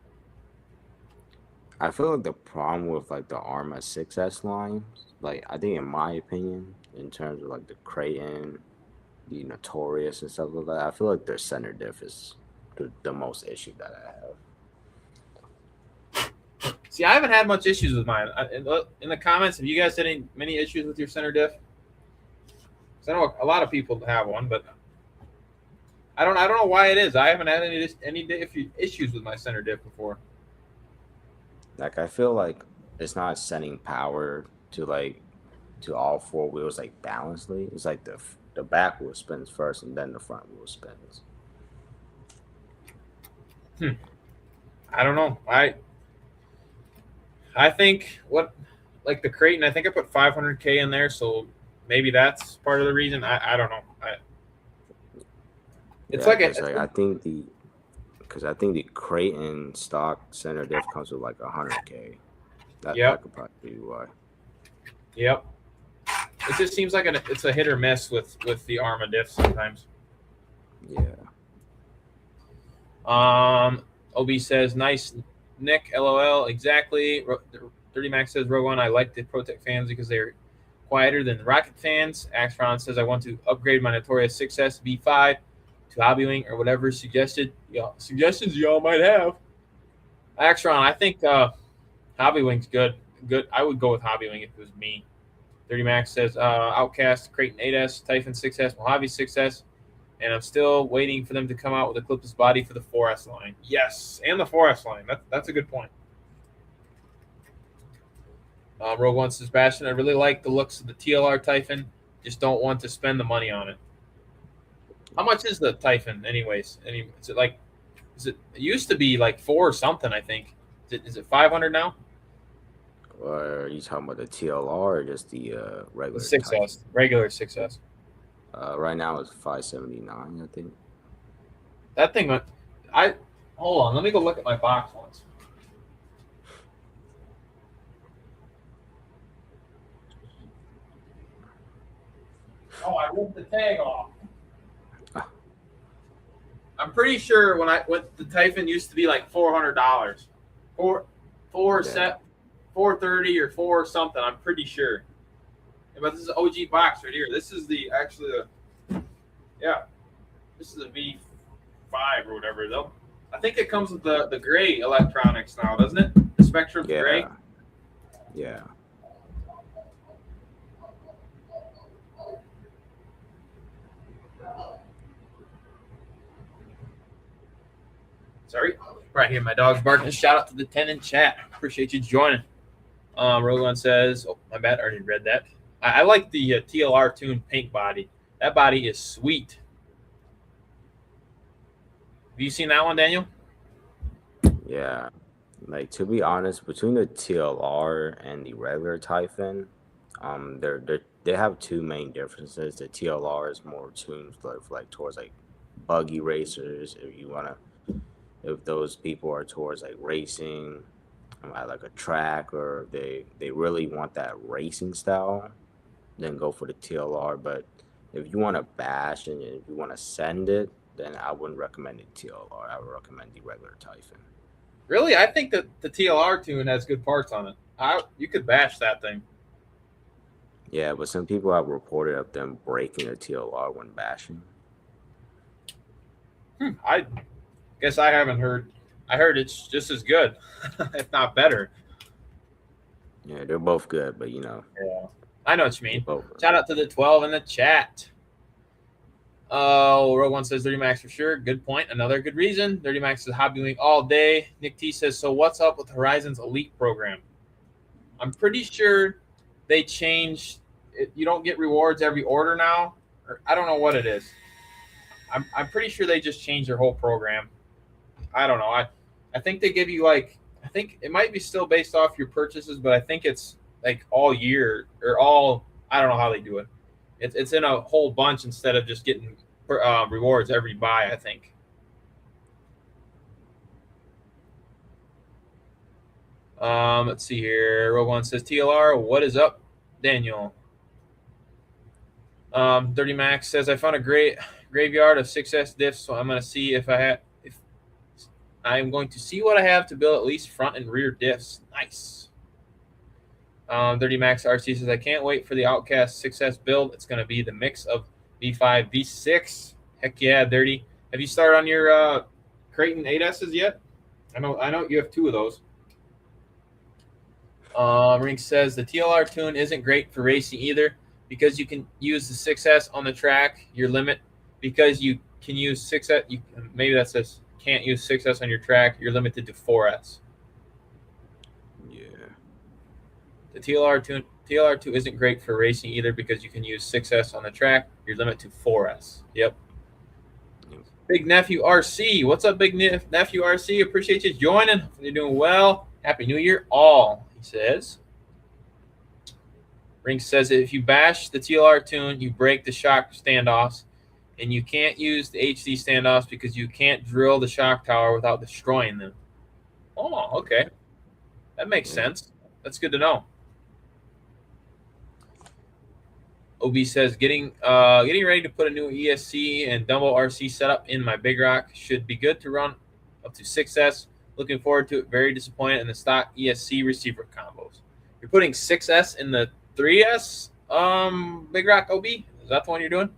I feel like the problem with like the Arma 6S line, like I think in my opinion, in terms of like the Creighton, the Notorious and stuff like that, I feel like their center diff is the most issue that I have. See, I haven't had much issues with mine. In the comments, have you guys had many issues with your center diff? 'Cause I know a lot of people have one, but I don't know why it is. I haven't had any issues with my center diff before. Like I feel like it's not sending power to all four wheels like balancedly. It's like the back wheel spins first and then the front wheel spins. I don't know. I think like the Creighton. I think I put 500K in there, so maybe that's part of the reason. I don't know. It's Yeah, like because like, I think the Creighton stock center diff comes with like 100K. That could probably be why. Yep. It just seems like it's a hit or miss with the Arma diff sometimes. Yeah. Ob says nice, Nick. LOL. Exactly. Dirty Max says Rogue One. I like the Protect fans because they're quieter than Rocket fans. Axron says I want to upgrade my Notorious 6S V5 to Hobbywing or whatever suggestions y'all might have. Axron, I think Hobbywing's good. Good. I would go with Hobbywing if it was me. Dirty Max says Outcast, Creighton 8S, Typhon 6S, Mojave 6S, and I'm still waiting for them to come out with a clipless body for the 4S line. Yes, and the 4S line. That's a good point. Rogue One says, Bastion, I really like the looks of the TLR Typhon. Just don't want to spend the money on it. How much is the Typhon, anyways? It used to be like 4 or something, I think. Is it 500 now? Or are you talking about the TLR or just the regular? The 6S, Typhon? Regular 6S. Right now it's 579, I think. That thing went. Hold on. Let me go look at my box once. Oh, I ripped the tag off. I'm pretty sure when the Typhon used to be like $400, $430 or $4 something. I'm pretty sure. But this is an OG box right here. This is this is a V5 or whatever though. I think it comes with the gray electronics now, doesn't it? The Spectrum gray. Yeah. Sorry. Right here, my dog's barking. Shout out to the 10 in chat. Appreciate you joining. Roland says, oh, my bad. I already read that. I like the TLR tuned pink body. That body is sweet. Have you seen that one, Daniel? Yeah. Like, to be honest, between the TLR and the regular Typhon, they have two main differences. The TLR is more tuned towards like buggy racers. If those people are towards like racing at like a track, or they really want that racing style, then go for the TLR. But if you want to bash and if you want to send it, then I wouldn't recommend the TLR. I would recommend the regular Typhon. Really? I think that the TLR tune has good parts on it. You could bash that thing. Yeah, but some people have reported of them breaking the TLR when bashing. I guess I haven't heard. I heard it's just as good, if not better. Yeah, they're both good, but Yeah, I know what you mean. Shout out to the 12 in the chat. Oh, Rogue One says Dirty Max for sure. Good point. Another good reason. Dirty Max is hobbywing all day. Nick T says, so what's up with Horizon's Elite program? I'm pretty sure they changed it. You don't get rewards every order now. Or I don't know what it is. I'm pretty sure they just changed their whole program. I don't know. I think they give you I think it might be still based off your purchases, but I think it's like all year or all. I don't know how they do it. It's in a whole bunch instead of just getting rewards every buy, I think. Let's see here. Rogue One says, TLR, what is up, Daniel? Dirty Max says, I found a great graveyard of 6S diffs, so I'm going to see if I'm going to see what I have to build at least front and rear diffs. Nice. Dirty Max RC says, I can't wait for the Outcast 6S build. It's going to be the mix of V5, V6. Heck yeah, Dirty. Have you started on your Creighton 8S's yet? I know you have 2 of those. Rink says, the TLR tune isn't great for racing either because you can use the 6S on the track, your limit, because you can use 6S. Maybe that says can't use 6S on your track, you're limited to 4S. Yeah. The TLR2 isn't great for racing either because you can use 6S on the track, you're limited to 4S. Yep. Big Nephew RC. What's up, Big Nephew RC? Appreciate you joining. You're doing well. Happy New Year, all, he says. Rink says if you bash the TLR tune, you break the shock standoffs, and you can't use the HD standoffs because you can't drill the shock tower without destroying them. Oh, okay. That makes sense. That's good to know. OB says getting ready to put a new ESC and Dumbo RC setup in my Big Rock. Should be good to run up to 6S. Looking forward to it. Very disappointed in the stock ESC receiver combos. You're putting 6S in the 3S Big Rock OB? Is that the one you're doing?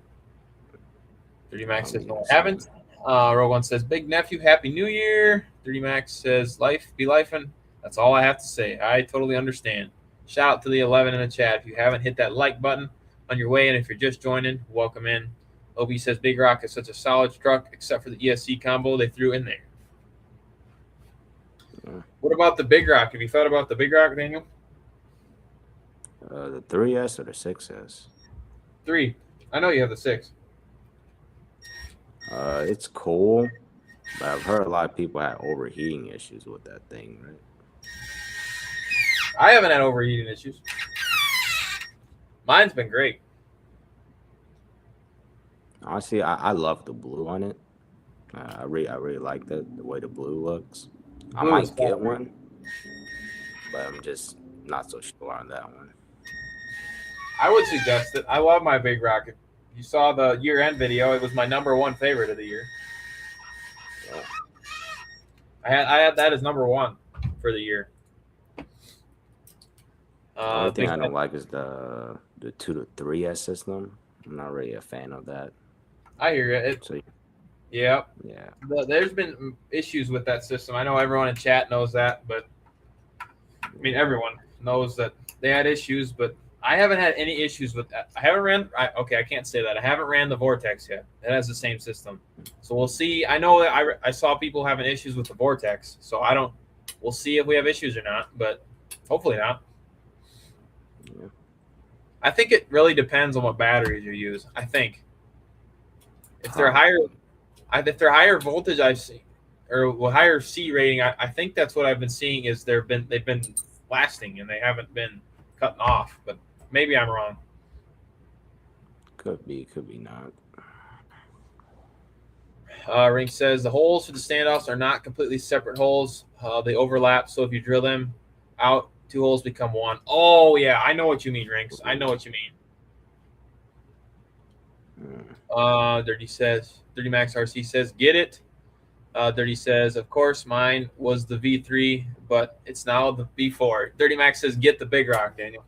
30 Max says no, I haven't. Rogue One says, Big Nephew, Happy New Year. 30 Max says, life be lifing. That's all I have to say. I totally understand. Shout out to the 11 in the chat. If you haven't hit that like button on your way, and if you're just joining, welcome in. OB says, Big Rock is such a solid truck, except for the ESC combo they threw in there. What about the Big Rock? Have you thought about the Big Rock, Daniel? The 3S or the 6S? 3. I know you have the 6. It's cool, but I've heard a lot of people had overheating issues with that thing, right? I haven't had overheating issues. Mine's been great. Honestly, I love the blue on it. I really like the way the blue looks. I might get one, but I'm just not so sure on that one. I would suggest it. I love my Big Rock. If you saw the year-end video, it was my #1 favorite of the year. Yeah. I had that as #1 for the year. The only thing I don't like is the 2 to 3S system. I'm not really a fan of that. I hear it. Yeah. There's been issues with that system. I know everyone in chat knows that, but I mean everyone knows that they had issues, but I haven't had any issues with that. I can't say that. I haven't ran the Vortex yet. It has the same system. So we'll see. I know that I saw people having issues with the Vortex, so we'll see if we have issues or not, but hopefully not. Yeah. I think it really depends on what batteries you use. I think if they're higher voltage, I've seen, or higher C rating, I think that's what I've been seeing is they've been lasting and they haven't been cutting off. But maybe I'm wrong. Could be not. Rink says the holes for the standoffs are not completely separate holes. They overlap, so if you drill them out, 2 holes become 1. Oh yeah, I know what you mean, Rinks. I know what you mean. Dirty Max RC says, get it. Dirty says, of course, mine was the V3, but it's now the V4. Dirty Max says, get the Big Rock, Daniel.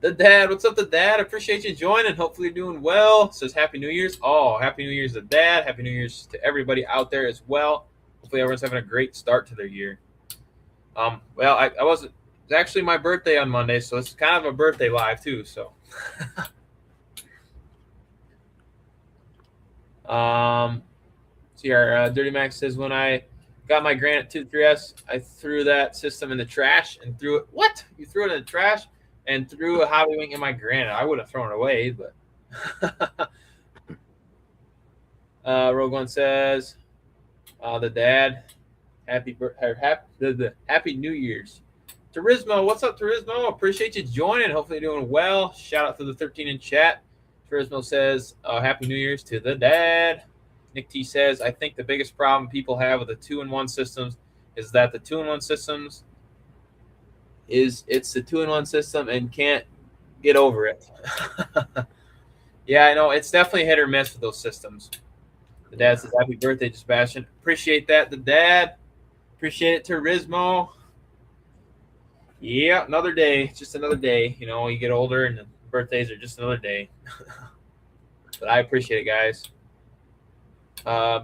The Dad, what's up, the Dad? Appreciate you joining. Hopefully you're doing well. Says Happy New Year's. Oh, Happy New Year's to Dad. Happy New Year's to everybody out there as well. Hopefully everyone's having a great start to their year. Well, I wasn't. It's actually my birthday on Monday, so it's kind of a birthday live too. So, see our Dirty Max says when I got my Granite 2-3S, I threw that system in the trash and threw it. What? You threw it in the trash and threw a Hobby Wing in my Granite? I would have thrown it away, but. Rogue One says, the Dad, happy New Year's. Turismo, what's up, Turismo? Appreciate you joining. Hopefully you're doing well. Shout out to the 13 in chat. Turismo says, Happy New Year's to the dad. Nick T says, I think the biggest problem people have with the 2-in-1 systems is that the 2-in-1 systems it's the 2-in-1 system and can't get over it. Yeah, I know. It's definitely hit or miss with those systems. The dad says, Happy birthday, JustBashin. Appreciate that, the dad. Appreciate it, Turismo. Yeah, another day. Just another day. You know, you get older and the birthdays are just another day. But I appreciate it, guys.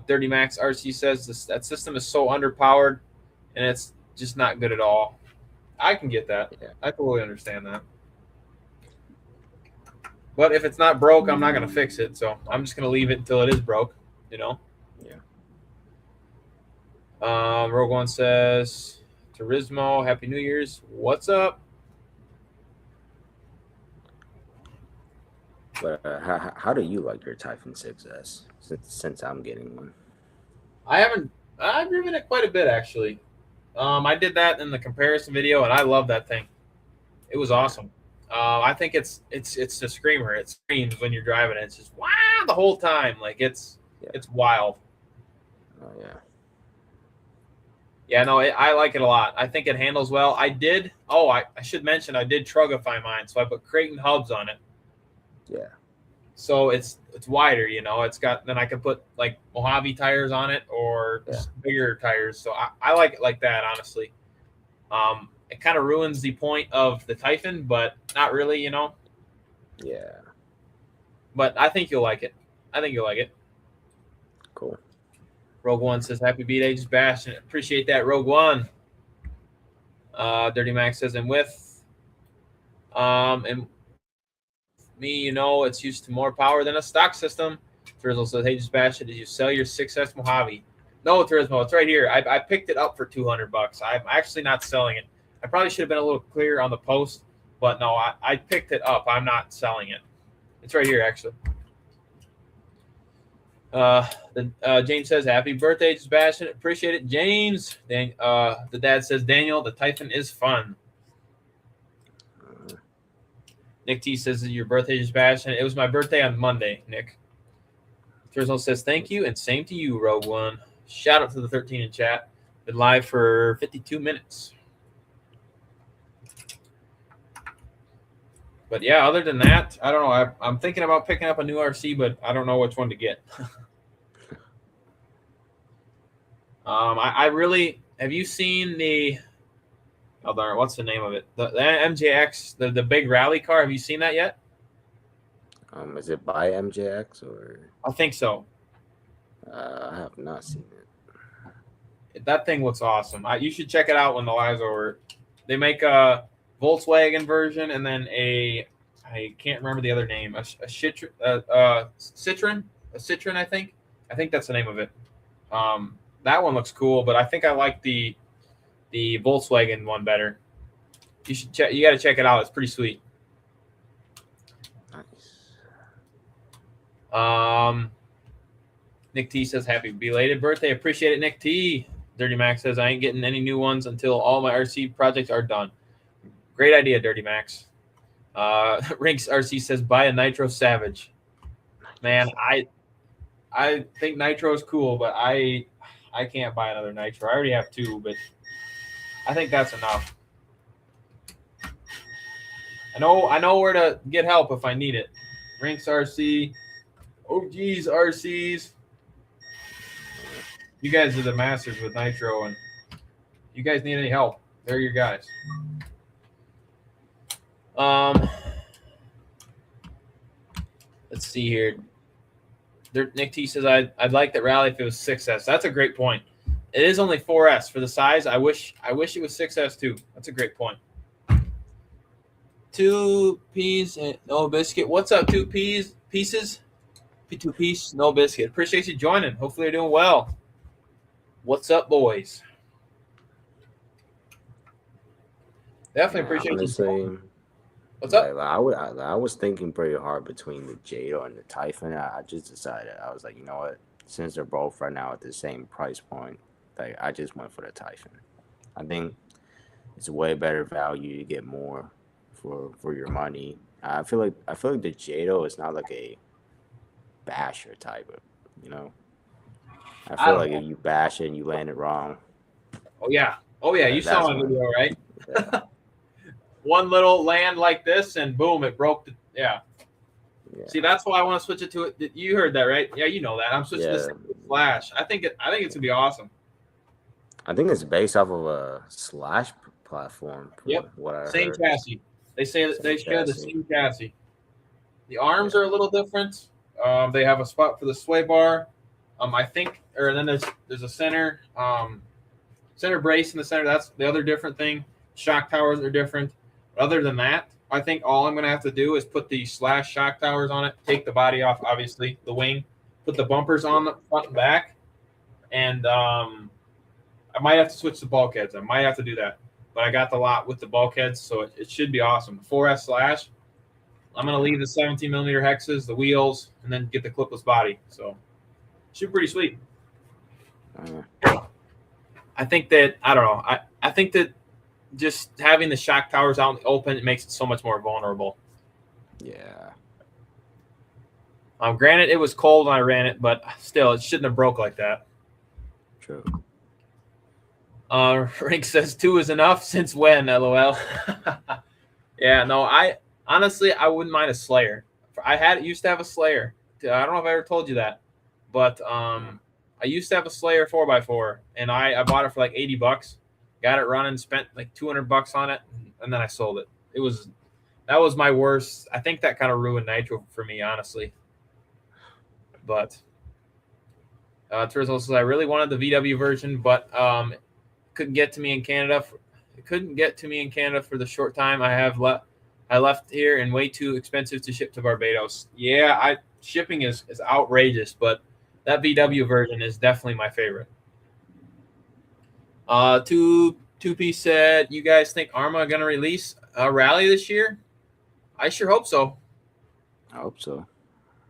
Dirty Max RC says that system is so underpowered and it's just not good at all. I can get that. Yeah. I totally understand that. But if it's not broke, I'm not going to fix it. So I'm just going to leave it until it is broke, you know? Yeah. Rogue One says, Turismo, Happy New Year's. What's up? But how do you like your Typhoon 6S since I'm getting one? I've driven it quite a bit, actually. I did that in the comparison video, and I love that thing. It was awesome. I think it's a screamer. It screams when you're driving it. It's just wow the whole time. Like it's wild. Oh yeah. Yeah, no, I like it a lot. I think it handles well. I should mention I did Trugify mine, so I put Creighton hubs on it. Yeah. So it's wider, you know. Then I can put like Mojave tires on it or just bigger tires. So I like it like that, honestly. It kind of ruins the point of the Typhon, but not really, you know. Yeah. But I think you'll like it. Cool. Rogue One says, Happy B-Day, JustBashinit. Appreciate that, Rogue One. Dirty Max says, and with and me, you know, it's used to more power than a stock system. Turismo says, hey, JustBashinit, did you sell your 6S Mojave? No, Turismo, it's right here. I picked it up for $200. I'm actually not selling it. I probably should have been a little clear on the post, but no, I picked it up. I'm not selling it. It's right here, actually. James says, Happy birthday, JustBashinit. Appreciate it, James. The dad says, Daniel, the Typhon is fun. Nick T says, your birthday, JustBashinit. It was my birthday on Monday, Nick. Turismo says, thank you, and same to you, Rogue One. Shout out to the 13 in chat. Been live for 52 minutes. But yeah, other than that, I don't know. I'm thinking about picking up a new RC, but I don't know which one to get. I really have you seen the what's the name of it? The MJX, the big rally car. Have you seen that yet? Is it by MJX or? I think so. I have not seen it. That thing looks awesome. You should check it out when the live's over. They make a Volkswagen version and then I can't remember the other name. A Citroen, I think. I think that's the name of it. That one looks cool, but I think I like the Volkswagen one better. You should check. You got to check it out. It's pretty sweet. Nice. Nick T says, Happy belated birthday. Appreciate it, Nick T. Dirty Max says, I ain't getting any new ones until all my RC projects are done. Great idea, Dirty Max. Rinks RC says, buy a Nitro Savage. Man, I think Nitro is cool, but I can't buy another Nitro. I already have two, but I think that's enough. I know where to get help if I need it. Rinks RC. Oh, geez, RCs. You guys are the masters with Nitro, and you guys need any help, they're your guys. Let's see here. Nick T says, I'd like that rally if it was 6S. That's a great point. It is only 4S for the size. I wish it was 6S too. That's a great point. 2 peas and no biscuit. What's up, 2 pieces? 2 piece, no biscuit. Appreciate you joining. Hopefully you're doing well. What's up, boys? Definitely appreciate you. What's up? I was thinking pretty hard between the Jado and the Typhon. I just decided. I was like, you know what? Since they're both right now at the same price point, like I just went for the Typhon. I think it's a way better value. You get more for your money. I feel like the Jado is not like a basher type of, you know. I I feel don't like know. if you bash it and you land it wrong, Oh yeah. Oh yeah. You saw that's my when, video, right? yeah, One little land like this, and boom, it broke. Yeah. See, yeah, that's why I want to switch it to it. You heard that, right? Yeah, you know that. I'm switching this yeah. to Flash. I think it's gonna be awesome. I think it's based off of a Slash platform, Yep. from what I Same heard. chassis. They say that Same they share the chassis. same chassis. The arms are Yeah, a little different. They have a spot for the sway bar. I think, or then there's a center brace in the center. That's the other different thing. Shock towers are different. But other than that, I think all I'm going to have to do is put the Slash shock towers on it, take the body off, obviously, the wing, put the bumpers on the front and back, and I might have to switch the bulkheads. I might have to do that. But I got the lot with the bulkheads, so it should be awesome. 4S Slash. I'm going to yeah. leave the 17 millimeter hexes, the wheels, and then get the clipless body. So, should be pretty sweet. Uh, I think that, I don't know. I think that just having the shock towers out in the open, it makes it so much more vulnerable. yeah. Granted, it was cold when I ran it, but still, it shouldn't have broke like that. True. Rink says 2 is enough. Since when? LOL. Yeah, no, I honestly I wouldn't mind a Slayer. I used to have a Slayer. I don't know if I ever told you that, but Yeah. I used to have a Slayer 4x4, and I bought it for like $80. Got it running, spent like $200 on it, and then I sold it. That was my worst. I think that kind of ruined Nitro for me, honestly. But Twizzle says I really wanted the VW version, but couldn't get to me in Canada. It couldn't get to me in Canada for the short time I left here, and way too expensive to ship to Barbados. Yeah, shipping is outrageous, but that VW version is definitely my favorite. Two piece said, you guys think Arma gonna release a rally this year? I sure hope so. I hope so.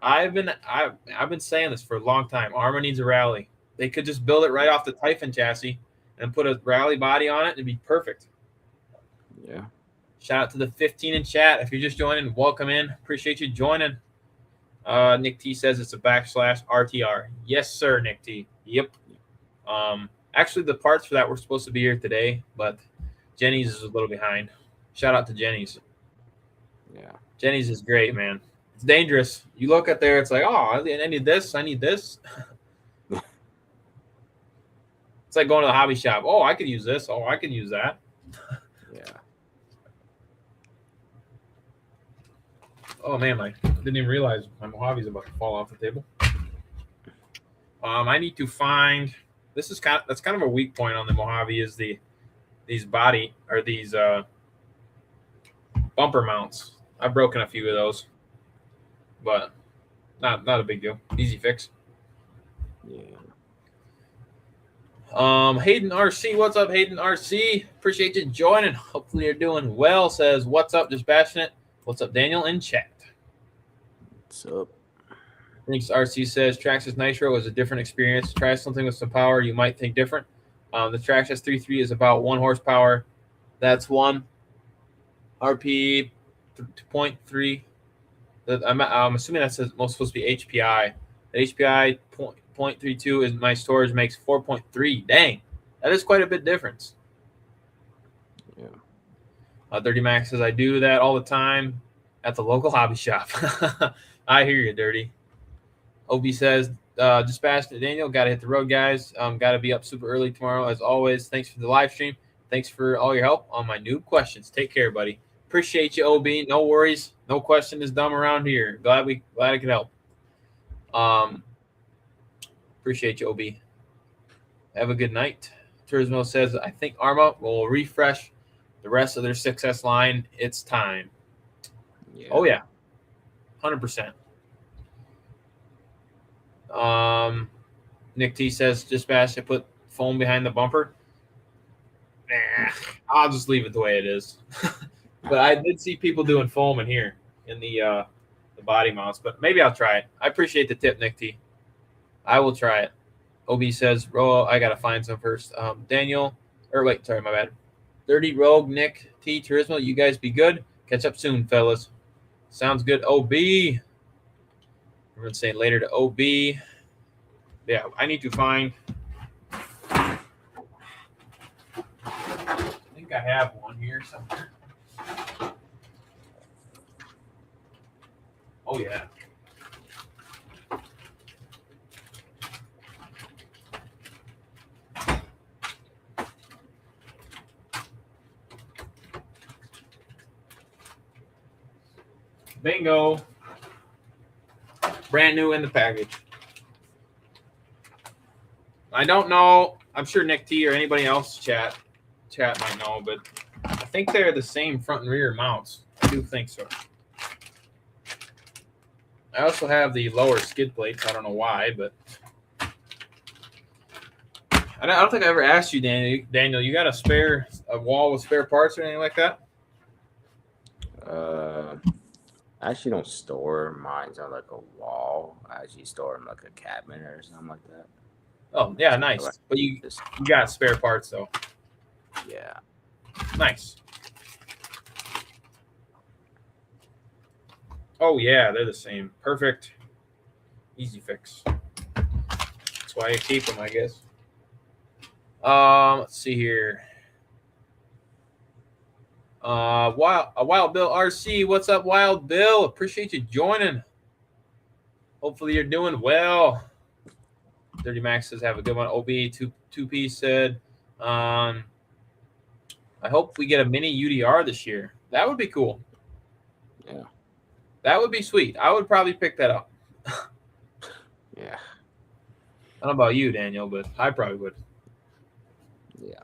I've been saying this for a long time. Arma needs a rally. They could just build it right off the Typhon chassis and put a rally body on it. It'd be perfect. Yeah. Shout out to the 15 in chat. If you're just joining, welcome in. Appreciate you joining. Nick T says it's a backslash RTR. Yes, sir, Nick T. Yep. Actually, the parts for that were supposed to be here today, but Jenny's is a little behind. Shout out to Jenny's. Yeah. Jenny's is great, man. It's dangerous. You look at there, it's like, oh, I need this. I need this. It's like going to the hobby shop. Oh, I could use this. Oh, I could use that. Yeah. Oh man, I didn't even realize my Mojave's about to fall off the table. I need to find. That's kind of a weak point on the Mojave is these body or these bumper mounts. I've broken a few of those, but not a big deal. Easy fix. Yeah. Hayden RC, what's up, Hayden RC? Appreciate you joining. Hopefully you're doing well. Says, what's up, JustBashinit? What's up, Daniel in chat? What's up? Rinks RC says, Traxxas Nitro is a different experience. Try something with some power. You might think different. The Traxxas 3.3 is about 1 horsepower. That's 1 RP 0.3. I'm assuming that's supposed to be HPI. The HPI 0.32 is my storage makes 4.3. Dang, that is quite a bit difference. Yeah. Dirty Max says I do that all the time at the local hobby shop. I hear you, Dirty. Ob says JustBashinit Daniel, got to hit the road, guys. Got to be up super early tomorrow as always. Thanks for the live stream. Thanks for all your help on my noob questions. Take care, buddy. Appreciate you, Ob. No worries. No question is dumb around here. Glad I could help. Appreciate you, Ob. Have a good night. Turismo says, I think Arma will refresh the rest of their 6S line. It's time. Yeah. Oh, yeah. 100%. Nick T says, JustBash, put foam behind the bumper. Nah, I'll just leave it the way it is. But I did see people doing foam in here in the body mounts, but maybe I'll try it. I appreciate the tip, Nick T. I will try it. Ob says, Ro, I got to find some first. Daniel, or wait, sorry, my bad. Dirty Rogue, Nick T, Turismo, you guys be good. Catch up soon, fellas. Sounds good. OB. We're going to say later to OB. Yeah, I need to find. I think I have one here somewhere. Oh, yeah. Bingo. Brand new in the package. I don't know. I'm sure Nick T or anybody else chat might know, but I think they're the same front and rear mounts. I do think so. I also have the lower skid plates. I don't know why, but I don't think I ever asked you, Daniel, you got a wall with spare parts or anything like that? I actually don't store mine on like a wall. I actually store them like a cabinet or something like that. Oh, yeah, nice. But you got spare parts, though. Yeah. Nice. Oh, yeah, they're the same. Perfect. Easy fix. That's why I keep them, I guess. Let's see here. Wild Bill RC. What's up, Wild Bill? Appreciate you joining. Hopefully you're doing well. Dirty Max says have a good one. OB two-piece said. I hope we get a mini UDR this year. That would be cool. Yeah. That would be sweet. I would probably pick that up. Yeah. I don't know about you, Daniel, but I probably would. Yeah.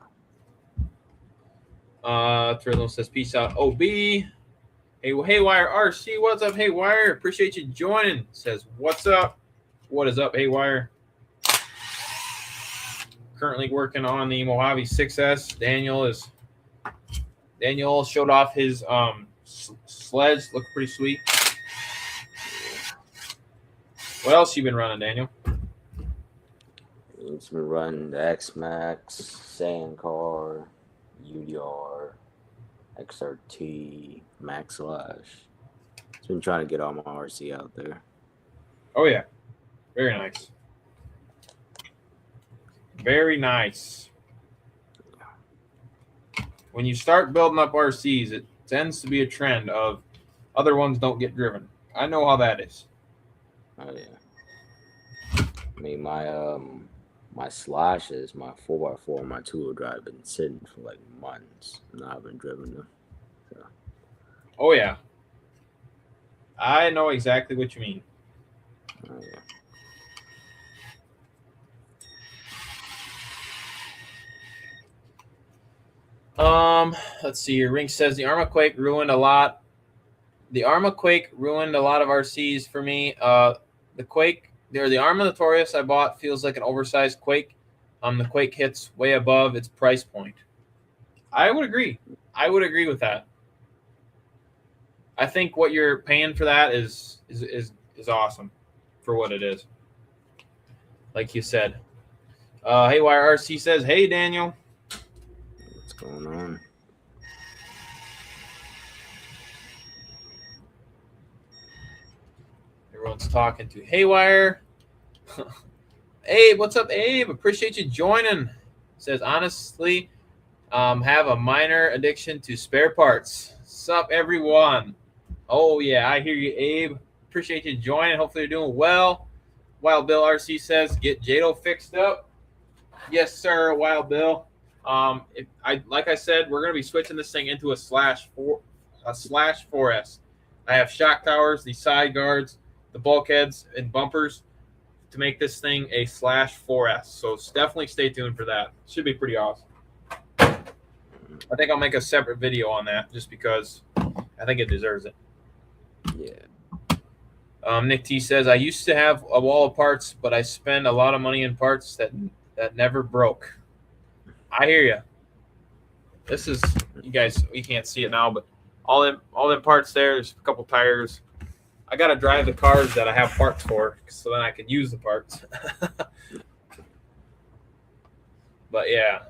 Trillo says peace out. OB. Hey, Haywire RC. What's up, Haywire? Appreciate you joining. Says what's up. What is up, Haywire? Currently working on the Mojave 6S. Daniel showed off his sleds. Look pretty sweet. What else you been running, Daniel? It's been running the X-Max, Sandcar, UDR, XRT, Max Slash. It's been trying to get all my RC out there. Oh, yeah. Very nice. Very nice. When you start building up RCs, it tends to be a trend of other ones don't get driven. I know how that is. Oh yeah. I mean my slashes, my 4x4, my 2-wheel drive been sitting for like months. And I've been driven them. So. Oh yeah. I know exactly what you mean. Oh yeah. Let's see here. Rink says the Armaquake ruined a lot. The Armaquake ruined a lot of RCs for me. The Arma Notorious I bought feels like an oversized Quake. The Quake hits way above its price point. I would agree. I would agree with that. I think what you're paying for that is awesome for what it is. Like you said. Haywire RC says, hey, Daniel. What's going on? Everyone's talking to Haywire. Abe, what's up, Abe? Appreciate you joining. Says, honestly, have a minor addiction to spare parts. Sup, everyone? Oh, yeah, I hear you, Abe. Appreciate you joining. Hopefully you're doing well. Wild Bill RC says, get Jado fixed up. Yes, sir, Wild Bill. Like I said, we're going to be switching this thing into a slash 4S. I have shock towers, the side guards, the bulkheads, and bumpers to make this thing a slash 4S. So definitely stay tuned for that. Should be pretty awesome. I think I'll make a separate video on that just because I think it deserves it. Yeah. Nick T says, I used to have a wall of parts, but I spend a lot of money in parts that never broke. I hear you. This is, you guys, you can't see it now, but all them parts there's a couple tires. I got to drive the cars that I have parts for so then I can use the parts. But yeah,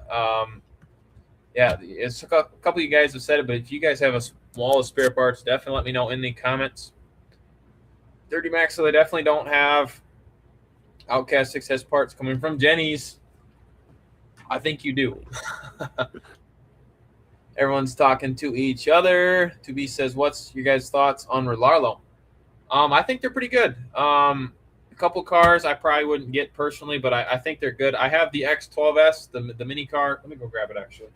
it's a couple of you guys have said it, but if you guys have wall of spare parts, definitely let me know in the comments. 30 Max, so they definitely don't have Outcast 6S parts coming from Jenny's. I think you do. Everyone's talking to each other. 2B says, what's your guys' thoughts on Relarlo? I think they're pretty good. A couple cars I probably wouldn't get personally, but I think they're good. I have the X12S, the mini car. Let me go grab it, actually.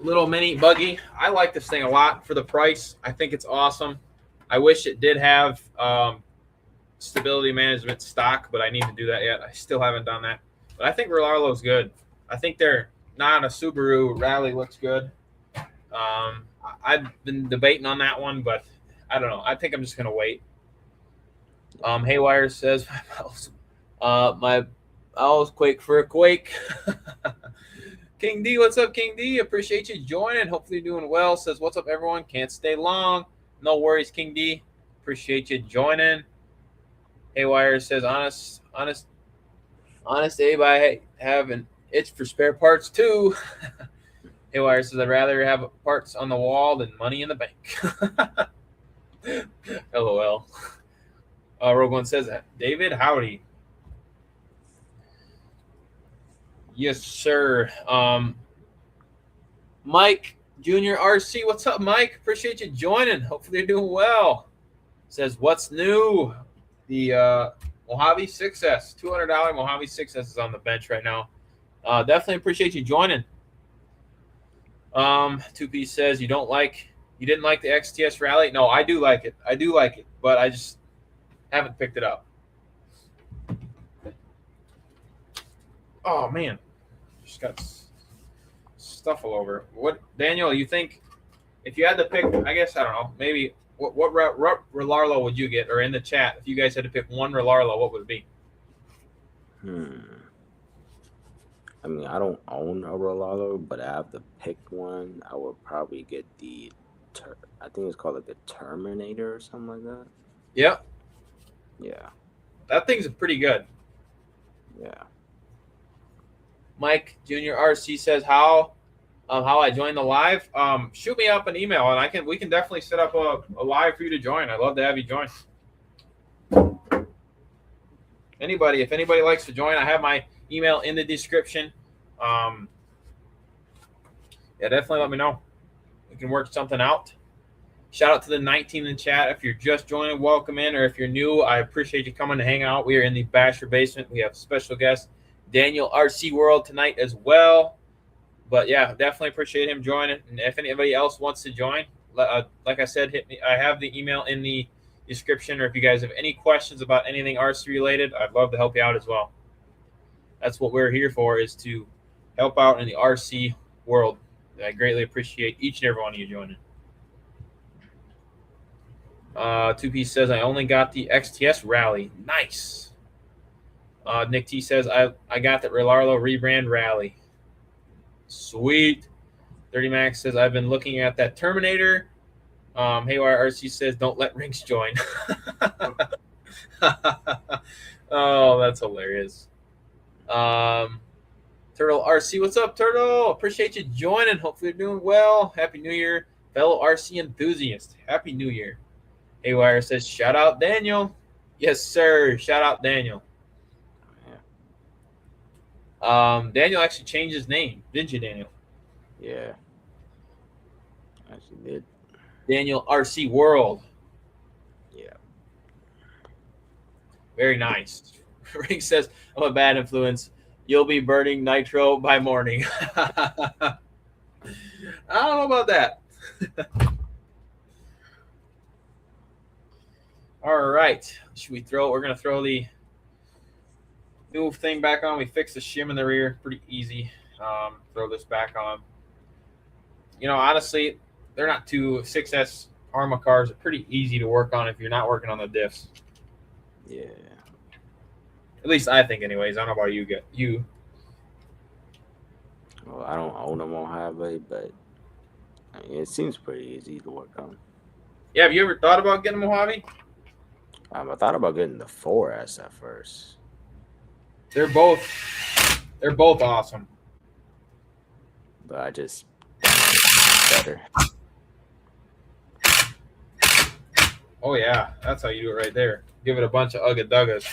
Little mini buggy. I like this thing a lot for the price. I think it's awesome. I wish it did have stability management stock, but I need to do that yet. I still haven't done that. But I think Relarlo's good. I think they're not a Subaru Rally looks good. I've been debating on that one, but I don't know. I think I'm just gonna wait. Haywire says my owls quake for a quake. King D, what's up, King D? Appreciate you joining. Hopefully you're doing well. Says, what's up, everyone? Can't stay long. No worries, King D. Appreciate you joining. Haywire says, honest, Abe, I have an itch for spare parts too. Haywire says, I'd rather have parts on the wall than money in the bank. LOL. Rogue One says that. David, howdy. Yes, sir. Mike Junior RC, what's up, Mike? Appreciate you joining. Hopefully you're doing well. Says, what's new? The Mojave 6S, $200 Mojave 6S is on the bench right now. Definitely appreciate you joining. 2P says you didn't like the XTS Rally. No, I do like it, but I just haven't picked it up. Oh man, just got stuff all over. What, Daniel? You think if you had to pick? I guess I don't know. Maybe what Relarlo would you get? Or in the chat, if you guys had to pick one Relarlo, what would it be? I mean, I don't own a Relarlo, but I have to pick one. I would probably get the, I think it's called like the Terminator or something like that. Yep. Yeah. That thing's pretty good. Yeah. Mike Junior RC says how I joined the live. Shoot me up an email and we can definitely set up a live for you to join. I'd love to have you join. If anybody likes to join, I have my email in the description. Yeah, definitely let me know. We can work something out. Shout out to the 19 in the chat. If you're just joining, welcome in. Or if you're new, I appreciate you coming to hang out. We are in the Basher basement. We have special guest Daniel RC World tonight as well. But yeah, definitely appreciate him joining. And if anybody else wants to join, like I said, hit me. I have the email in the description. Or if you guys have any questions about anything RC related, I'd love to help you out as well. That's what we're here for, is to help out in the RC world. I greatly appreciate each and every one of you joining. 2P says, I only got the XTS Rally. Nice. Nick T says, I got the Relarlo rebrand Rally. Sweet. 30 Max says, I've been looking at that Terminator. Haywire RC says, don't let Rinks join. Oh, that's hilarious. Turtle RC, what's up, Turtle? Appreciate you joining. Hopefully you're doing well. Happy New Year, fellow RC enthusiast. Happy New Year. Haywire says, shout out Daniel. Yes, sir. Shout out Daniel. Daniel actually changed his name, didn't you, Daniel? Yeah. Actually did. Daniel RC World. Yeah. Very nice. Ring says, I'm a bad influence. You'll be burning nitro by morning. I don't know about that. All right. We're going to throw the new thing back on. We fixed the shim in the rear. Pretty easy. Throw this back on. You know, honestly, they're not too 6S Arma cars are pretty easy to work on if you're not working on the diffs. Yeah. At least I think, anyways. I don't know about you. Well, I don't own a Mojave, but I mean, it seems pretty easy to work on. Yeah, have you ever thought about getting a Mojave? I thought about getting the 4S at first. They're both awesome. But I just better. Oh yeah, that's how you do it right there. Give it a bunch of Ugga Duggas.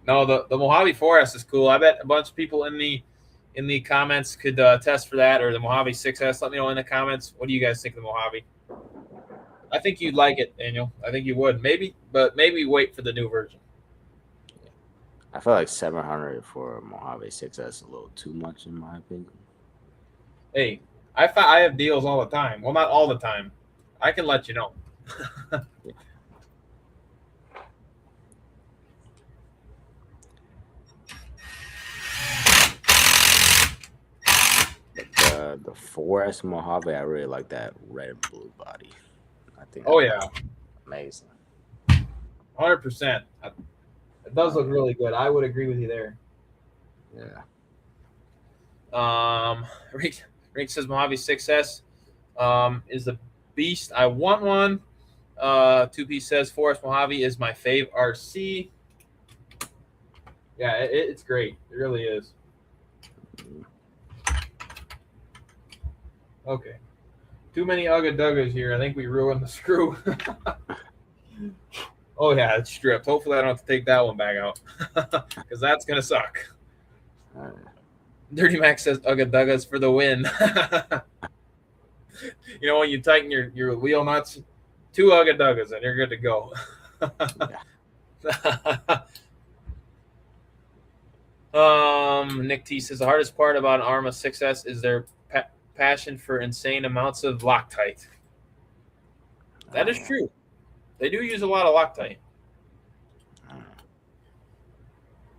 No, the Mojave 4S is cool. I bet a bunch of people in the comments could test for that, or the Mojave 6S. Let me know in the comments. What do you guys think of the Mojave? I think you'd like it, Daniel. I think you would. Maybe wait for the new version. I feel like 700 for Mojave 6S is a little too much in my opinion. Hey, I have deals all the time. Well, not all the time. I can let you know. Yeah. The 4S Mojave, I really like that red and blue body. I think. Oh yeah, amazing. 100%. It does look really good. I would agree with you there. Yeah. Rick says Mojave 6S is the beast. I want one. 2P says Forest Mojave is my fave RC. Yeah, it's great. It really is. Okay. Too many Ugga Duggas here. I think we ruined the screw. Oh, yeah, it's stripped. Hopefully I don't have to take that one back out because that's going to suck. Dirty Mac says Ugga Duggas for the win. You know, when you tighten your wheel nuts, 2 Ugga Duggas and you're good to go. Nick T says the hardest part about an Arma 6S is their passion for insane amounts of Loctite. That is true. They do use a lot of Loctite.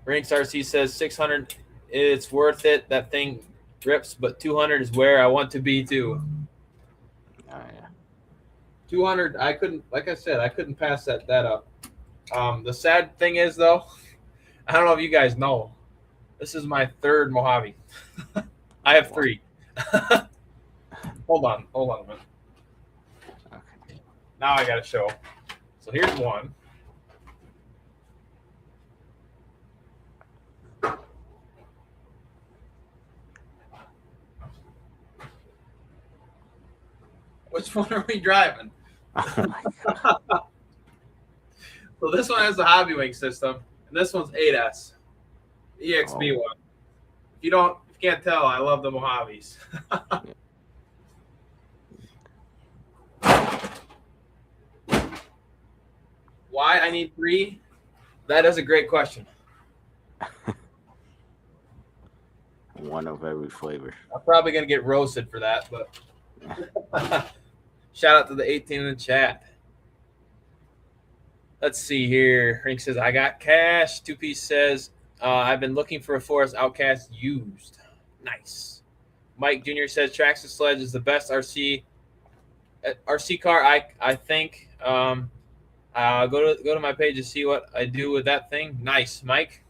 Ranks RC says 600, it's worth it. That thing rips, but 200 is where I want to be too. 200, I couldn't, like I said, I couldn't pass that up. The sad thing is, though, I don't know if you guys know, this is my 3rd Mojave. I have 3. Hold on a minute. Okay. Now I got to show. So here's one. Which one are we driving? Oh my God. So this one has the Hobby Wing system, and this one's 8S, EXB one. If you can't tell, I love the Mojaves. Why I need 3? That is a great question. One of every flavor. I'm probably gonna get roasted for that, but shout out to the 18 in the chat. Let's see here. Rink says, I got cash. 2-piece says, I've been looking for a Forest Outcast used. Nice. Mike Jr. says, Traxxas Sledge is the best RC car, I think. Go to my page to see what I do with that thing. Nice, Mike.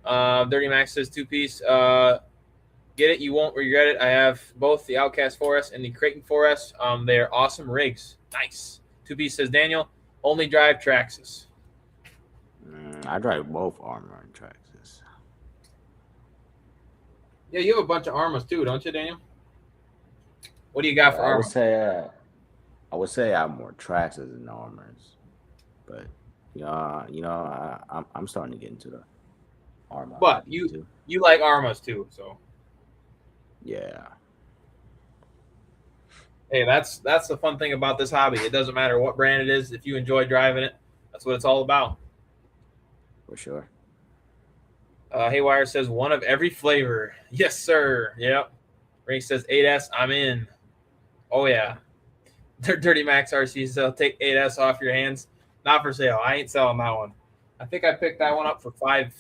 Dirty Max says, 2-piece. Get it. You won't regret it. I have both the Outcast 4S and the Creighton 4S. They are awesome rigs. Nice. 2-piece says, Daniel, only drive Traxxas. I drive both Armor and Traxxas. Yeah, you have a bunch of Armas too, don't you, Daniel? What do you got for Arma? I would say I have more Traxxas than Armors, but I'm starting to get into the Arma. But you like Armas too, so yeah. Hey, that's the fun thing about this hobby. It doesn't matter what brand it is. If you enjoy driving it, that's what it's all about. For sure. Haywire says, one of every flavor. Yes, sir. Yep. Ray says, 8S, I'm in. Oh, yeah. Dirty Max RC says, I'll take 8S off your hands. Not for sale. I ain't selling that one. I think I picked that one up for $550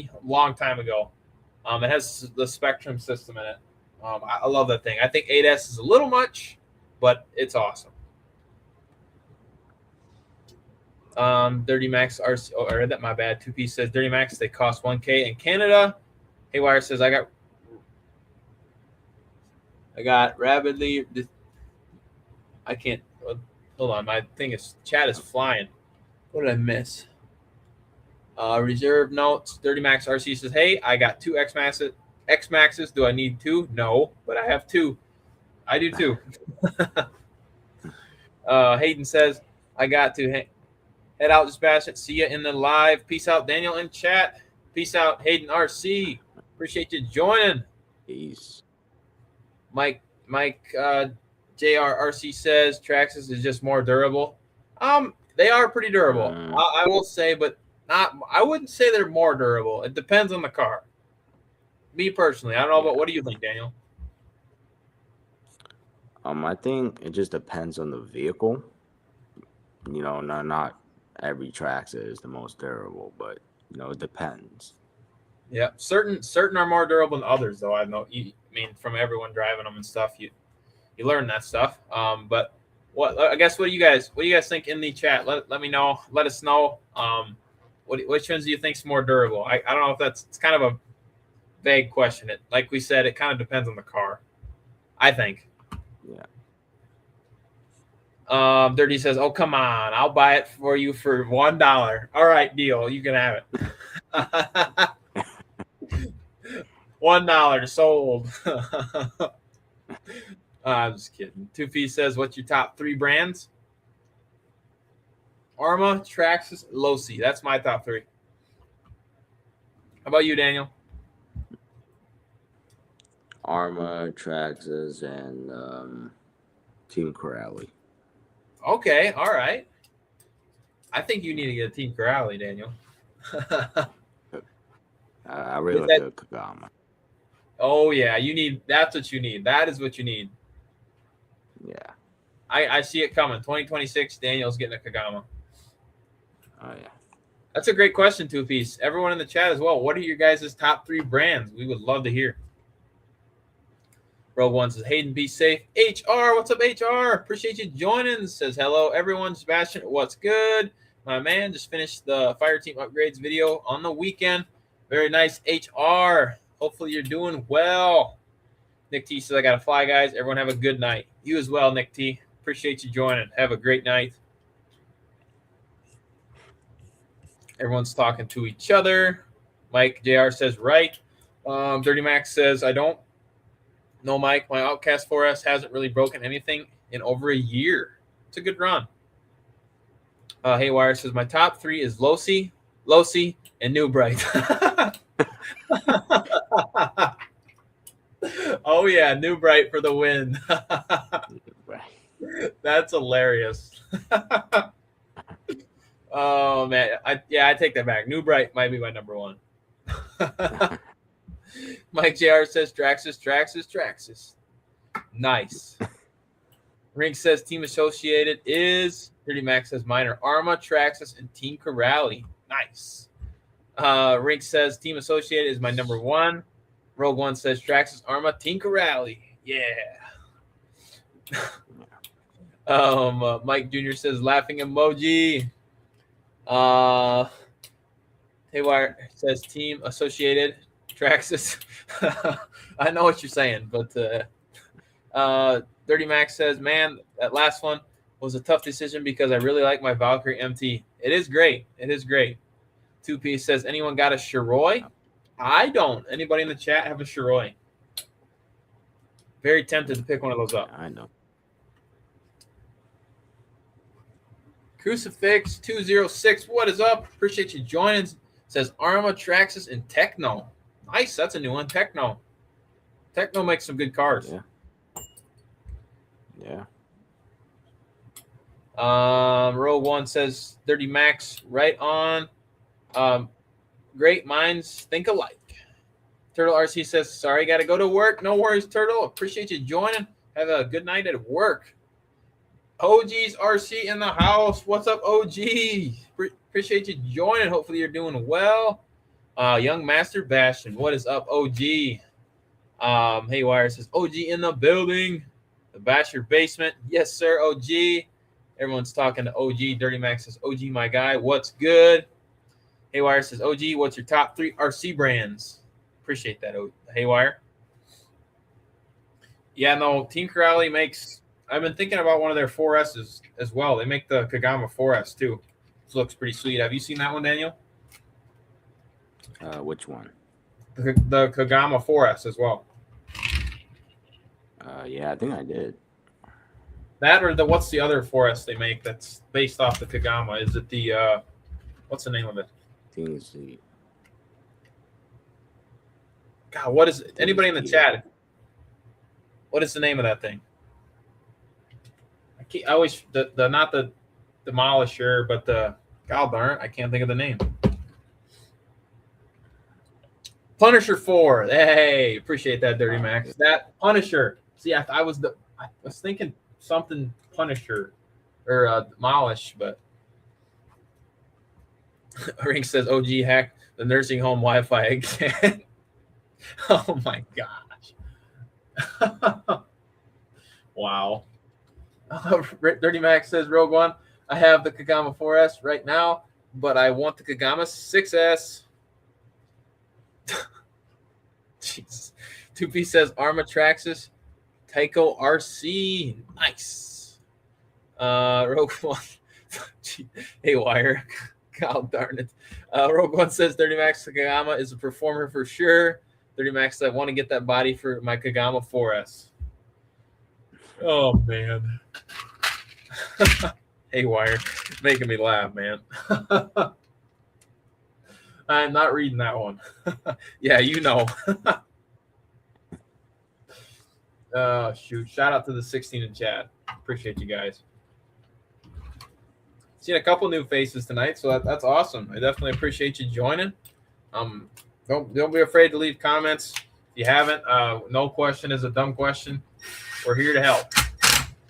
a long time ago. It has the Spectrum system in it. I love that thing. I think 8S is a little much, but it's awesome. Dirty Max RC. Oh, I read that. My bad. 2-piece says Dirty Max. They cost $1K in Canada. Haywire says I got rapidly. I can't. Hold on, my chat is flying. What did I miss? Reserve notes. Dirty Max RC says, "Hey, I got 2 X Maxes. Do I need 2? No, but I have 2. I do too." Hayden says, "I got to head out. Just bash it. See you in the live. Peace out, Daniel in chat. Peace out, Hayden RC. Appreciate you joining." Peace. Mike, JRRC says Traxxas is just more durable. They are pretty durable. I will say, but I wouldn't say they're more durable. It depends on the car. Me personally, I don't know, but what do you think, Daniel? I think it just depends on the vehicle. You know, not every Traxxas is the most durable, but you know, it depends. Yeah, certain are more durable than others, though. I know. I mean, from everyone driving them and stuff, you learn that stuff. But what do you guys think in the chat? Let me know. Let us know. Which ones do you think is more durable? I don't know if it's kind of a vague question. Like we said, it kind of depends on the car, I think. Yeah. Dirty says, "Oh, come on, I'll buy it for you for $1. All right, deal. You can have it." $1 sold. I'm just kidding. 2P says, "What's your top 3 brands?" Arma, Traxxas, Losi. That's my top 3. How about you, Daniel? Arma, Traxxas, and Team Corrali. Okay, all right. I think you need to get a Team Corrali, Daniel. I really like the Kagama. Oh yeah, that's what you need. That is what you need. Yeah. I see it coming. 2026, Daniel's getting a Kagama. Oh yeah. That's a great question, 2-piece. Everyone in the chat as well. What are your guys' top 3 brands? We would love to hear. Rogue One says, "Hayden, be safe." HR, what's up, HR? Appreciate you joining. Says, "Hello, everyone. JustBashinit, what's good?" My man just finished the fire team upgrades video on the weekend. Very nice, HR. Hopefully you're doing well. Nick T says, "I got to fly, guys. Everyone have a good night." You as well, Nick T. Appreciate you joining. Have a great night. Everyone's talking to each other. Mike JR says, "Right." Dirty Max says, "I don't know, Mike. My Outcast 4S hasn't really broken anything in over a year. It's a good run." Haywire says, "My top 3 is Losi, and New Bright." Oh yeah, New Bright for the win. That's hilarious. Oh man, I take that back. New Bright might be my number 1. Mike JR says Traxxas. Nice. Rink says Team Associated is. Dirty Max says mine are Arma, Traxxas, and Team Corrali. Nice. Rink says Team Associated is my number 1. Rogue One says Traxxas, Arma, Team Corrali. Yeah. Mike Jr. says laughing emoji. Haywire says Team Associated, Traxxas. I know what you're saying, but Dirty Max says, "Man, that last one was a tough decision because I really like my Valkyrie MT. It is great. 2P says, "Anyone got a Shiroi?" I don't. Anybody in the chat have a Shiroi? Very tempted to pick one of those up. I know. Crucifix 206, what is up? Appreciate you joining. Says Arma, Traxxas, and Techno. Nice, that's a new one. Techno makes some good cars. Yeah. Row 1 says Dirty Max, right on. Great minds think alike. Turtle RC says, "Sorry, got to go to work." No worries, Turtle. Appreciate you joining. Have a good night at work. OG's RC in the house. What's up, OG? Appreciate you joining. Hopefully you're doing well. Young Master Bastion, what is up, OG? Haywire says, "OG in the building." The Basher basement. Yes, sir, OG. Everyone's talking to OG. Dirty Max says, "OG, my guy. What's good?" Haywire says, "OG, what's your top 3 RC brands?" Appreciate that, Haywire. Yeah, no, Team Corrali makes I've been thinking about one of their 4Ss as well. They make the Kagama 4S too. This looks pretty sweet. Have you seen that one, Daniel? Which one? The Kagama 4S as well. Yeah, I think I did. That or what's the other 4S they make that's based off the Kagama? Is it the what's the name of it? I think it's the. God, what is it? Anybody in the chat? What is the name of that thing? I always the not the Demolisher, but the God darn it, I can't think of the name. Punisher 4. Hey, appreciate that, Dirty Max. That Punisher. See, I was thinking something Punisher or Demolish, but Ring says OG hack the nursing home Wi-Fi again. Oh my gosh. Wow. Dirty Max says Rogue One. I have the Kagama 4S right now, but I want the Kagama 6S. Jeez. 2P says Armatraxis, Tyco RC. Nice. Rogue One. Hey, Wire. God darn it. Rogue One says Dirty Max Kagama is a performer for sure. Dirty Max, I want to get that body for my Kagama 4S. Oh, man. Hey, Wire. Making me laugh, man. I'm not reading that one. Yeah, you know. Shoot. Shout out to the 16 in chat. Appreciate you guys. Seen a couple new faces tonight, so that's awesome. I definitely appreciate you joining. Don't be afraid to leave comments. If you haven't, no question is a dumb question. We're here to help.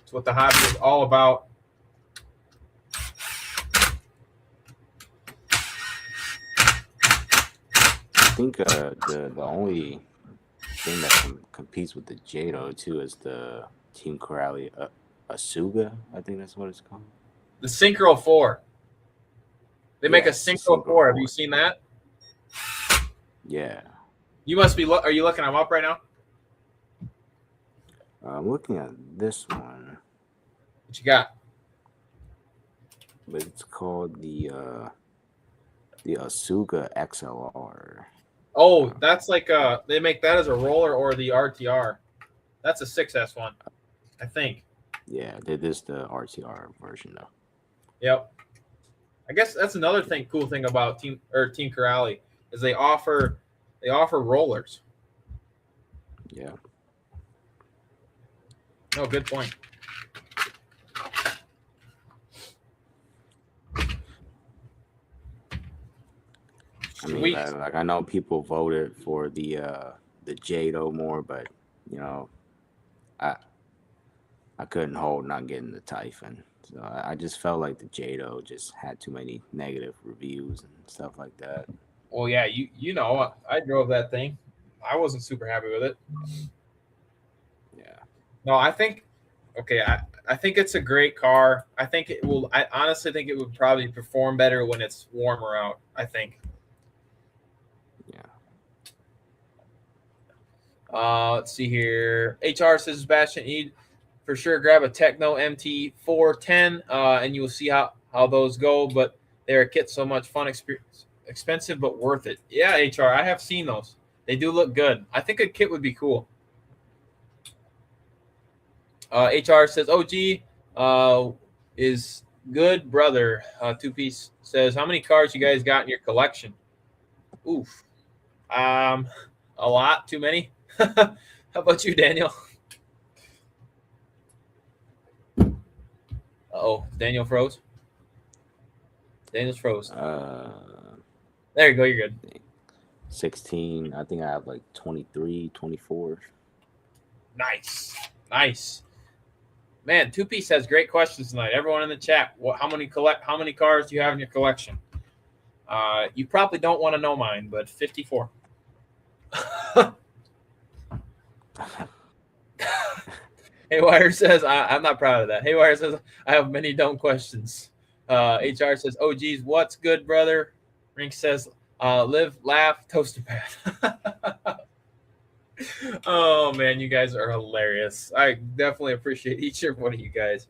It's what the hobby is all about. I think the only thing that competes with the Jado too is the Team Corrali Asuga. I think that's what it's called. The Synchro 4. They make a Synchro 4. Have you seen that? Yeah. You must be. Are you looking them up right now? I'm looking at this one. What you got? But it's called the Asuga XLR. Oh, that's like they make that as a roller or the RTR. That's a 6S one, I think. Yeah, this is the RTR version though. Yep. I guess that's another cool thing about Team Corrali is they offer rollers. Yeah. Oh, good point. I mean, like I know people voted for the Jado more, but you know, I couldn't hold not getting the Typhon. So I just felt like the Jado just had too many negative reviews and stuff like that. Well, yeah, you know, I drove that thing. I wasn't super happy with it. Yeah. No, I think I think it's a great car. I think it will. I honestly think it would probably perform better when it's warmer out. I think. Let's see here. HR says JustBashinit for sure. Grab a Techno MT 410, and you will see how those go. But they're a kit, so much fun, expensive but worth it. Yeah, HR, I have seen those. They do look good. I think a kit would be cool. HR says OG is good, brother. 2Piece says, how many cars you guys got in your collection? Oof, a lot. Too many. How about you, Daniel? Uh-oh, Daniel froze. Daniel's froze. There you go. You're good. 16. I think I have like 23, 24. Nice. Man, 2Piece has great questions tonight. Everyone in the chat, how many cars do you have in your collection? You probably don't want to know mine, but 54. Haywire says, I'm not proud of that. Haywire says, I have many dumb questions. HR says, oh, geez, what's good, brother? Rink says, live, laugh, toaster pad. Oh man, you guys are hilarious. I definitely appreciate each and every one of you guys.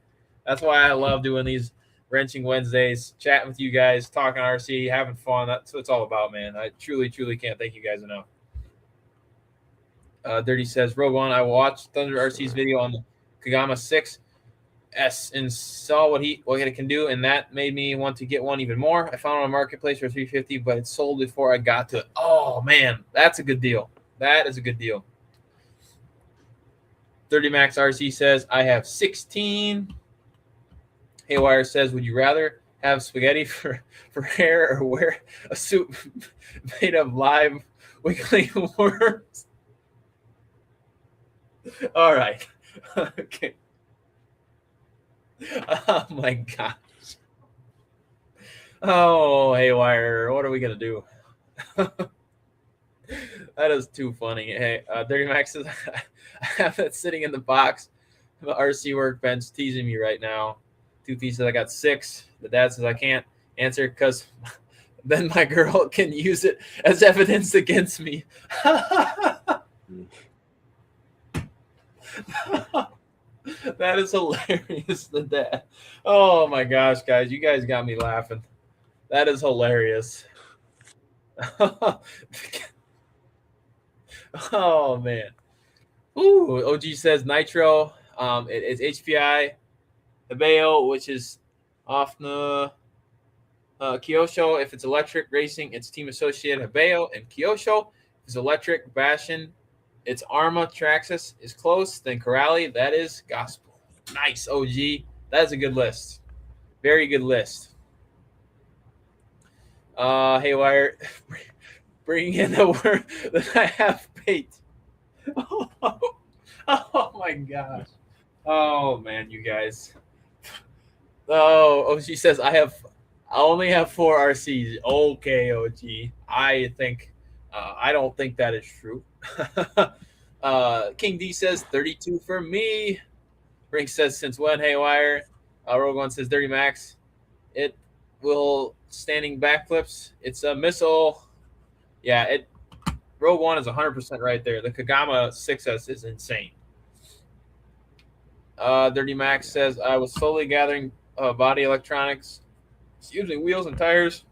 That's why I love doing these wrenching Wednesdays, chatting with you guys, talking RC, having fun. That's what it's all about, man. I truly, truly can't thank you guys enough. Dirty says, Rogue One, I watched Thunder RC's video on the Kagama 6S and saw what it can do, and that made me want to get one even more. I found it on Marketplace for $350, but it sold before I got to it. Oh man, that's a good deal. That is a good deal. 30 Max RC says, I have 16. Haywire says, would you rather have spaghetti for hair or wear a suit made of live wiggly worms? All right. Okay. Oh my gosh. Oh, Haywire, what are we going to do? That is too funny. Hey, Dirty Max says, I have that sitting in the box. The RC workbench teasing me right now. 2P says, I got 6. The dad says, I can't answer because then my girl can use it as evidence against me. That is hilarious, the dad. Oh my gosh, guys. You guys got me laughing. That is hilarious. Oh man. Ooh, OG says Nitro. It's HPI Hebeo, which is off the Kyosho. If it's electric racing, it's Team Associated Hebeo and Kyosho. If it's electric Bashin, it's Arma. Traxxas is close. Then Corrali, that is Gospel. Nice, OG. That is a good list. Very good list. Haywire, bring in the word that I have bait. Oh my gosh. Oh man, you guys. Oh, she says I only have 4 RCs. Okay, OG. I don't think that is true. King D says 32 for me. Brink says since when, Haywire? Rogue One says 30 max. It will standing backflips. It's a missile. Yeah, Rogue One is 100% right there. The Kagama 6S is insane. Dirty Max says I was slowly gathering body electronics, wheels and tires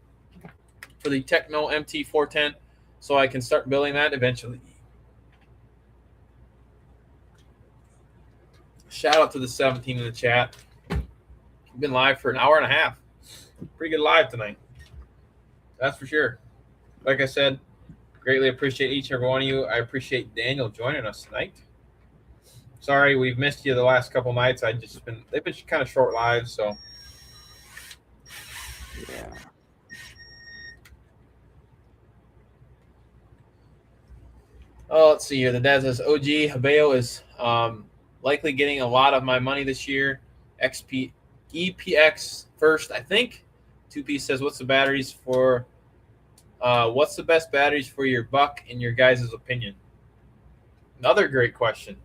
for the Techno MT410, so I can start building that eventually. Shout out to the 17 in the chat. We've been live for an hour and a half. Pretty good live tonight. That's for sure. Like I said, greatly appreciate each and every one of you. I appreciate Daniel joining us tonight. Sorry, we've missed you the last couple nights. They've been kind of short lives, so. Yeah. Oh, let's see here. The dad says OG Hebeo is likely getting a lot of my money this year. EPX first, I think. 2P says, what's the best batteries for your buck in your guys' opinion? Another great question.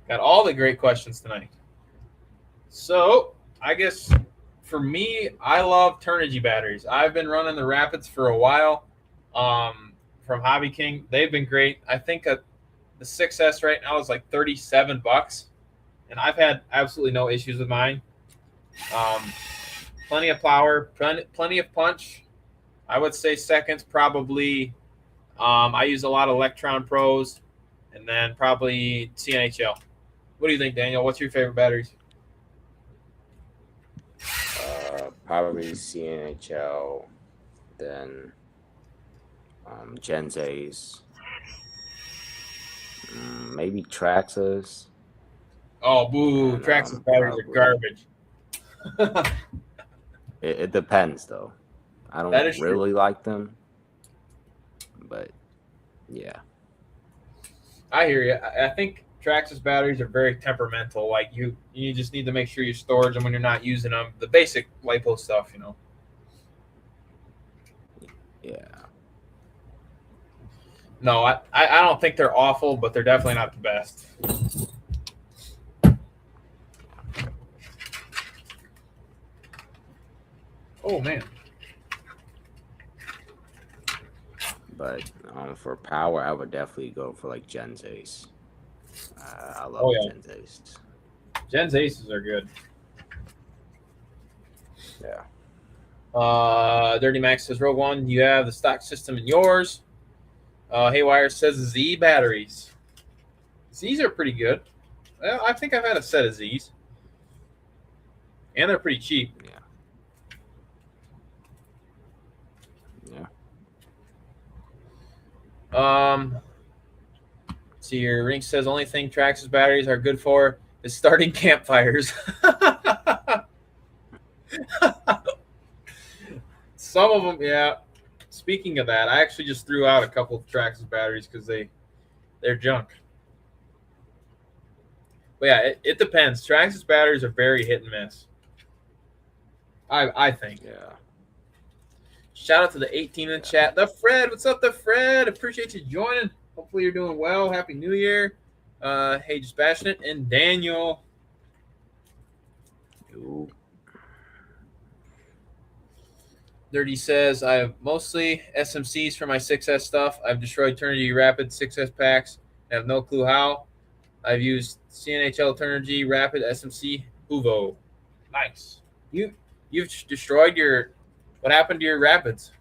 Got all the great questions tonight. So I guess for me, I love Turnigy batteries. I've been running the Rapids for a while from Hobby King. They've been great. I think the 6S right now is like $37, and I've had absolutely no issues with mine. Plenty of power, plenty of punch. I would say seconds probably. I use a lot of Electron Pros, and then probably CNHL. What do you think, Daniel? What's your favorite batteries? Probably CNHL, then Genzays, maybe Traxxas. Oh, boo. Traxxas batteries are garbage. It depends, though. I don't really like them, but yeah. I hear you. I think Traxxas batteries are very temperamental. Like you just need to make sure you storage them when you're not using them. The basic LiPo stuff, you know. Yeah. No, I don't think they're awful, but they're definitely not the best. Oh man. But for power, I would definitely go for like Gen's Ace. I Oh love yeah, Gen's Ace. Gen's aces are good. Yeah. Dirty Max says, Rogue One, you have the stock system in yours. Haywire says Z batteries. Z's are pretty good. Well, I think I've had a set of Z's, and they're pretty cheap. Yeah. Yeah. See here, Rink says only thing Traxxas batteries are good for is starting campfires. Some of them, yeah. Speaking of that, I actually just threw out a couple of Traxxas batteries because they're junk. But yeah, it depends. Traxxas batteries are very hit and miss. I think. Yeah. Shout out to the 18 in the chat. The Fred, what's up, the Fred? Appreciate you joining. Hopefully you're doing well. Happy New Year. Hey, JustBashinit and Daniel. Ooh. Dirty says, I have mostly SMCs for my 6S stuff. I've destroyed Eternity Rapid 6S packs. I have no clue how. I've used CNHL Eternity Rapid SMC Uvo. Nice. You've destroyed your. What happened to your Rapids?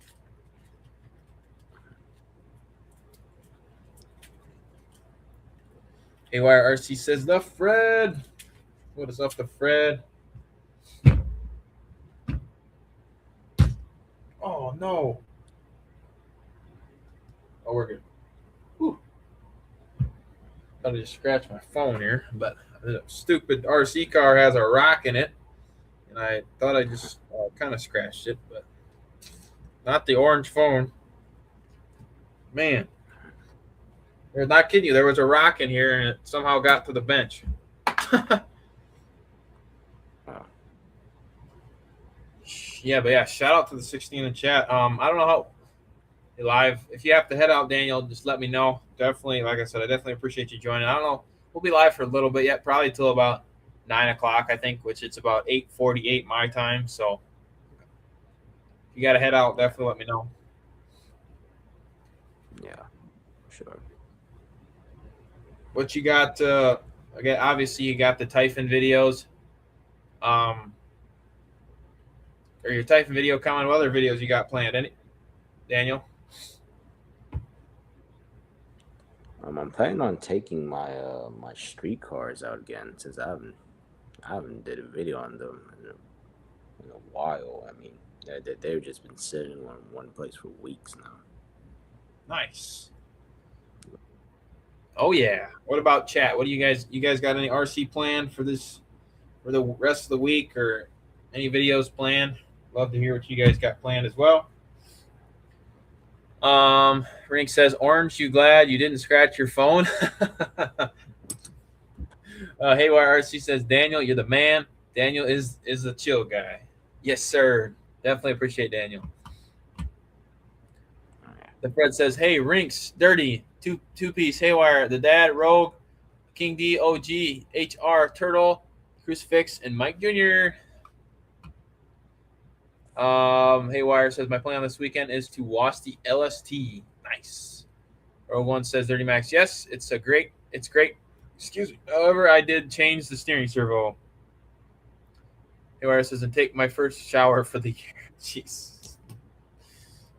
Haywire RC says, the Fred. What is up, the Fred? Oh, no. Oh, we're good. Whew. Thought I just scratched my phone here, but the stupid RC car has a rock in it, and I thought I just kind of scratched it, but not the orange phone. Man, they're not kidding you. There was a rock in here, and it somehow got to the bench. Yeah, but yeah, shout out to the 16 in the chat. I don't know how live. If you have to head out, Daniel, just let me know. Definitely, like I said, I definitely appreciate you joining. I don't know. We'll be live for a little bit yet, probably till about 9 o'clock, I think, which it's about 8:48 my time. So if you got to head out, definitely let me know. Yeah, sure. What you got? Again, obviously, you got the Typhon videos. Or your Typhon video coming. What other videos you got planned? Any, Daniel? I'm planning on taking my my street cars out again since I haven't did a video on them in a while. I mean, they've just been sitting in one place for weeks now. Nice. Oh yeah. What about chat? What do you guys got any RC planned for this for the rest of the week or any videos planned? Love to hear what you guys got planned as well. Rink says, Orange, you glad you didn't scratch your phone? Haywire RC says, Daniel, you're the man. Daniel is a chill guy. Yes, sir. Definitely appreciate Daniel. The Fred says, hey, Rinks, Dirty, two-piece, Haywire, the Dad, Rogue, King D, OG, HR, Turtle, Crucifix, and Mike Jr. Haywire says, my plan this weekend is to wash the LST. Nice. Rogue One says, Dirty Max, yes, it's great. Excuse me. However, I did change the steering servo. Haywire says, and take my first shower for the year. Jeez.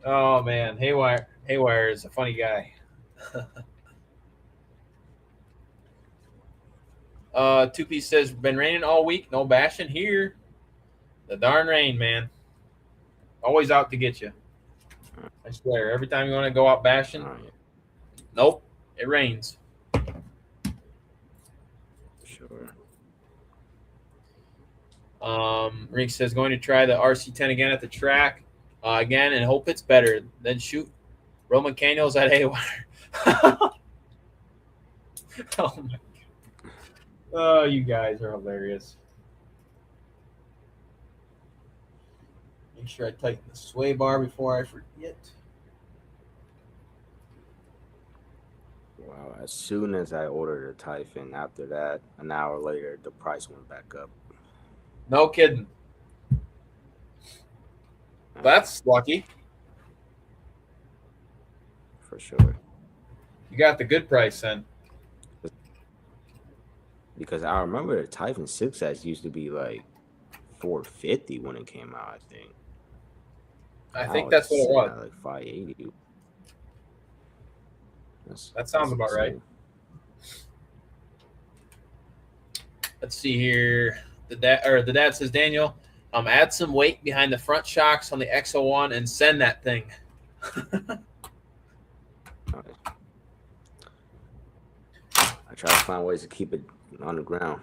Oh, man. Haywire is a funny guy. Two-piece says, been raining all week. No bashing here. The darn rain, man. Always out to get you. I swear. Every time you want to go out bashing, nope, it rains. Sure. Rick says, going to try the RC10 again at the track again and hope it's better. Then shoot Roman Caniels at Haywire. Oh, my God. Oh, you guys are hilarious. Make sure I tighten the sway bar before I forget. Wow, as soon as I ordered a Typhon, after that, an hour later, the price went back up. No kidding. That's lucky. For sure. You got the good price then. Because I remember the Typhon 6S used to be like $450 when it came out, I think. I Now think it's that's what it sitting was. at like $580. That sounds about right. Let's see here. The dad says, Daniel, add some weight behind the front shocks on the X01 and send that thing. I try to find ways to keep it on the ground.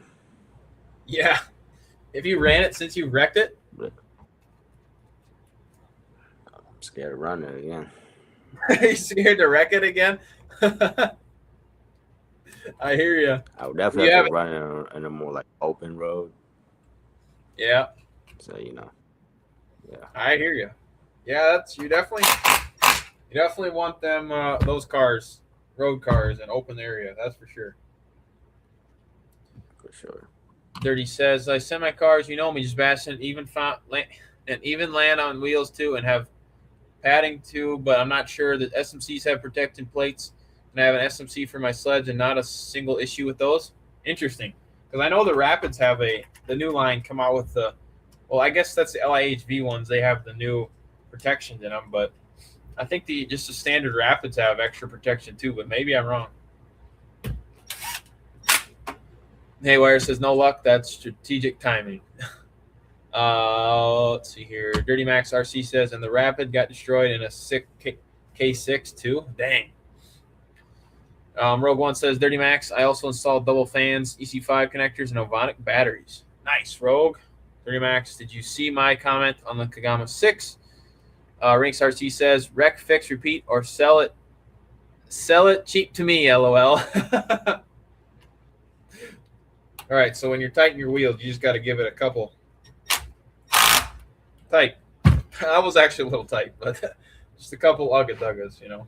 Yeah. Have you ran it since you wrecked it? But I'm scared to run it again. You scared to wreck it again? I hear you. I would definitely have to run it in a more like open road. Yeah. So yeah. I hear you. Yeah, you definitely want them those cars, road cars, in open area. That's for sure. For sure. Dirty says, I semi cars, you know me, just bashing even land on wheels too, and have padding too, but I'm not sure that SMCs have protecting plates. And I have an SMC for my sledge and not a single issue with those. Interesting, because I know the Rapids have the new line come out with I guess that's the LIHV ones. They have the new protections in them, but I think just the standard Rapids have extra protection too, but maybe I'm wrong. Haywire says, no luck. That's strategic timing. Let's see here. Dirty Max RC says, and the Rapid got destroyed in a sick K6 too. Dang. Rogue One says, Dirty Max, I also installed double fans, EC5 connectors, and Ovonic batteries. Nice, Rogue. Dirty Max, did you see my comment on the Kagama 6? Rinks RC says, wreck, fix, repeat, or sell it. Sell it cheap to me, LOL. All right, so when you're tightening your wheels, you just got to give it a couple. Tight. I was actually a little tight, but just a couple ugga-duggas, you know.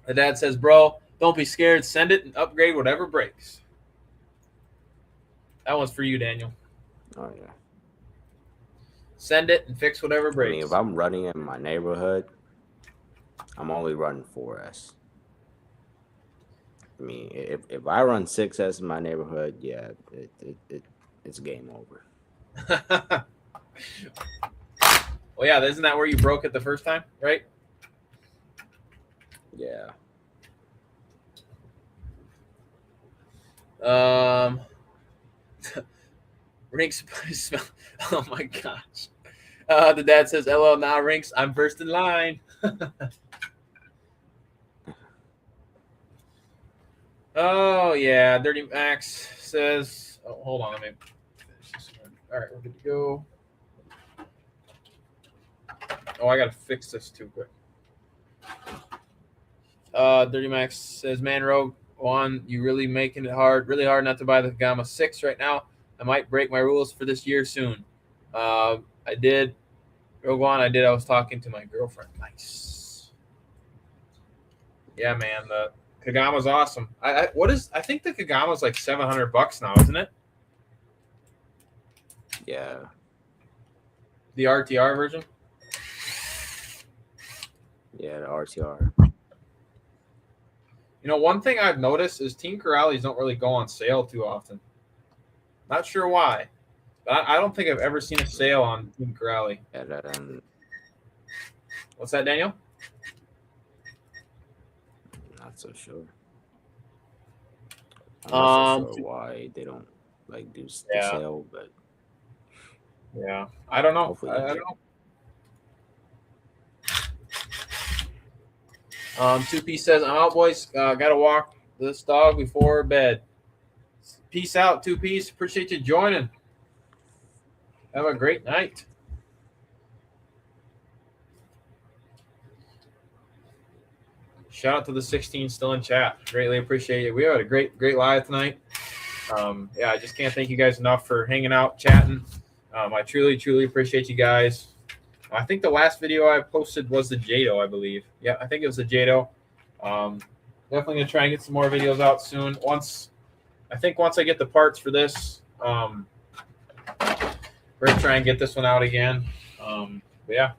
The dad says, bro, don't be scared. Send it and upgrade whatever breaks. That one's for you, Daniel. Oh, yeah. Send it and fix whatever breaks. I mean, if I'm running in my neighborhood, I'm only running 4S. I mean, if I run 6S in my neighborhood, yeah, it's game over. Well, yeah, isn't that where you broke it the first time, right? Yeah. Rinks smell. Oh my gosh. The dad says, "LL, now Rinks, I'm first in line." Oh yeah, Dirty Max says, "Oh, hold on, let me finish this one." All right, we're good to go. Oh, I gotta fix this too quick. Dirty Max says, "Man, Rogue One, you really making it really hard not to buy the Gamma 6 right now. I might break my rules for this year soon." I did. Rogue One, I did. I was talking to my girlfriend. Nice. Yeah, man, the Kagama's awesome. I think the Kagama's like $700 now, isn't it? Yeah. The RTR version? Yeah, the RTR. You know, one thing I've noticed is Team Corrales don't really go on sale too often. Not sure why, but I don't think I've ever seen a sale on Team Corrale. Yeah, What's that, Daniel? Not so sure. I'm not so sure why they don't like do the sale, but yeah, I don't know. Hopefully I don't know. 2P says, I'm out, boys. Gotta walk this dog before bed. Peace out, 2Ps. Appreciate you joining. Have a great night. Shout out to the 16 still in chat. Greatly appreciate it. We had a great live tonight. I just can't thank you guys enough for hanging out, chatting. I truly appreciate you guys. I think the last video I posted was the Jado, I believe. Yeah, I think it was the Jado. Definitely gonna try and get some more videos out soon. Once I get the parts for this, we're gonna try and get this one out again. But yeah,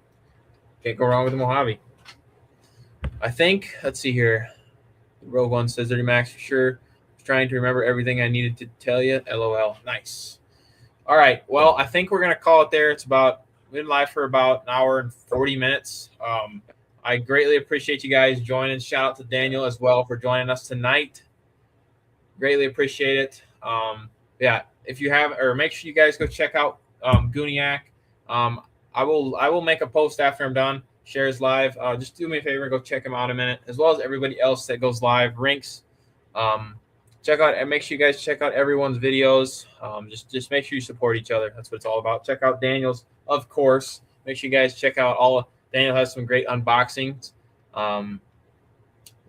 can't go wrong with the Mojave. I think, let's see here. Rogue One says Dirty Max for sure. Was trying to remember everything I needed to tell you. LOL. Nice. All right. Well, I think we're gonna call it there. We've been live for about an hour and 40 minutes. I greatly appreciate you guys joining. Shout out to Daniel as well for joining us tonight. Greatly appreciate it. Yeah, if you have, or make sure you guys go check out Gooniac. I will make a post after I'm done. Shares live. Just do me a favor, go check him out a minute, as well as everybody else that goes live. Rinks. Check out and make sure you guys check out everyone's videos. Just make sure you support each other. That's what it's all about. Check out Daniel's, of course. Make sure you guys check out Daniel has some great unboxings.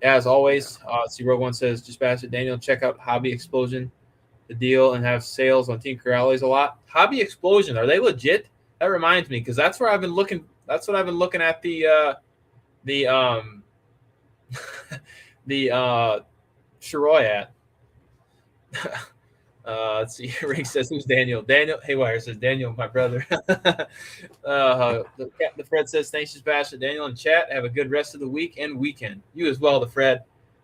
As always, see Rogue One says, just pass it. Daniel, check out Hobby Explosion, the deal, and have sales on Team Corrales a lot. Hobby Explosion, are they legit? That reminds me, because that's where I've been looking. That's what I've been looking at the Shiroy at. Let's see. Rick says, "Who's Daniel?" Daniel Haywire says, "Daniel, my brother." The Fred says, "Thanks, JustBashinit." Daniel in chat. Have a good rest of the week and weekend. You as well, the Fred.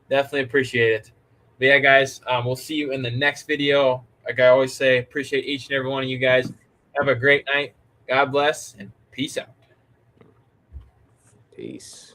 Definitely appreciate it. But yeah, guys, we'll see you in the next video. Like I always say, appreciate each and every one of you guys. Have a great night. God bless and peace out. Peace.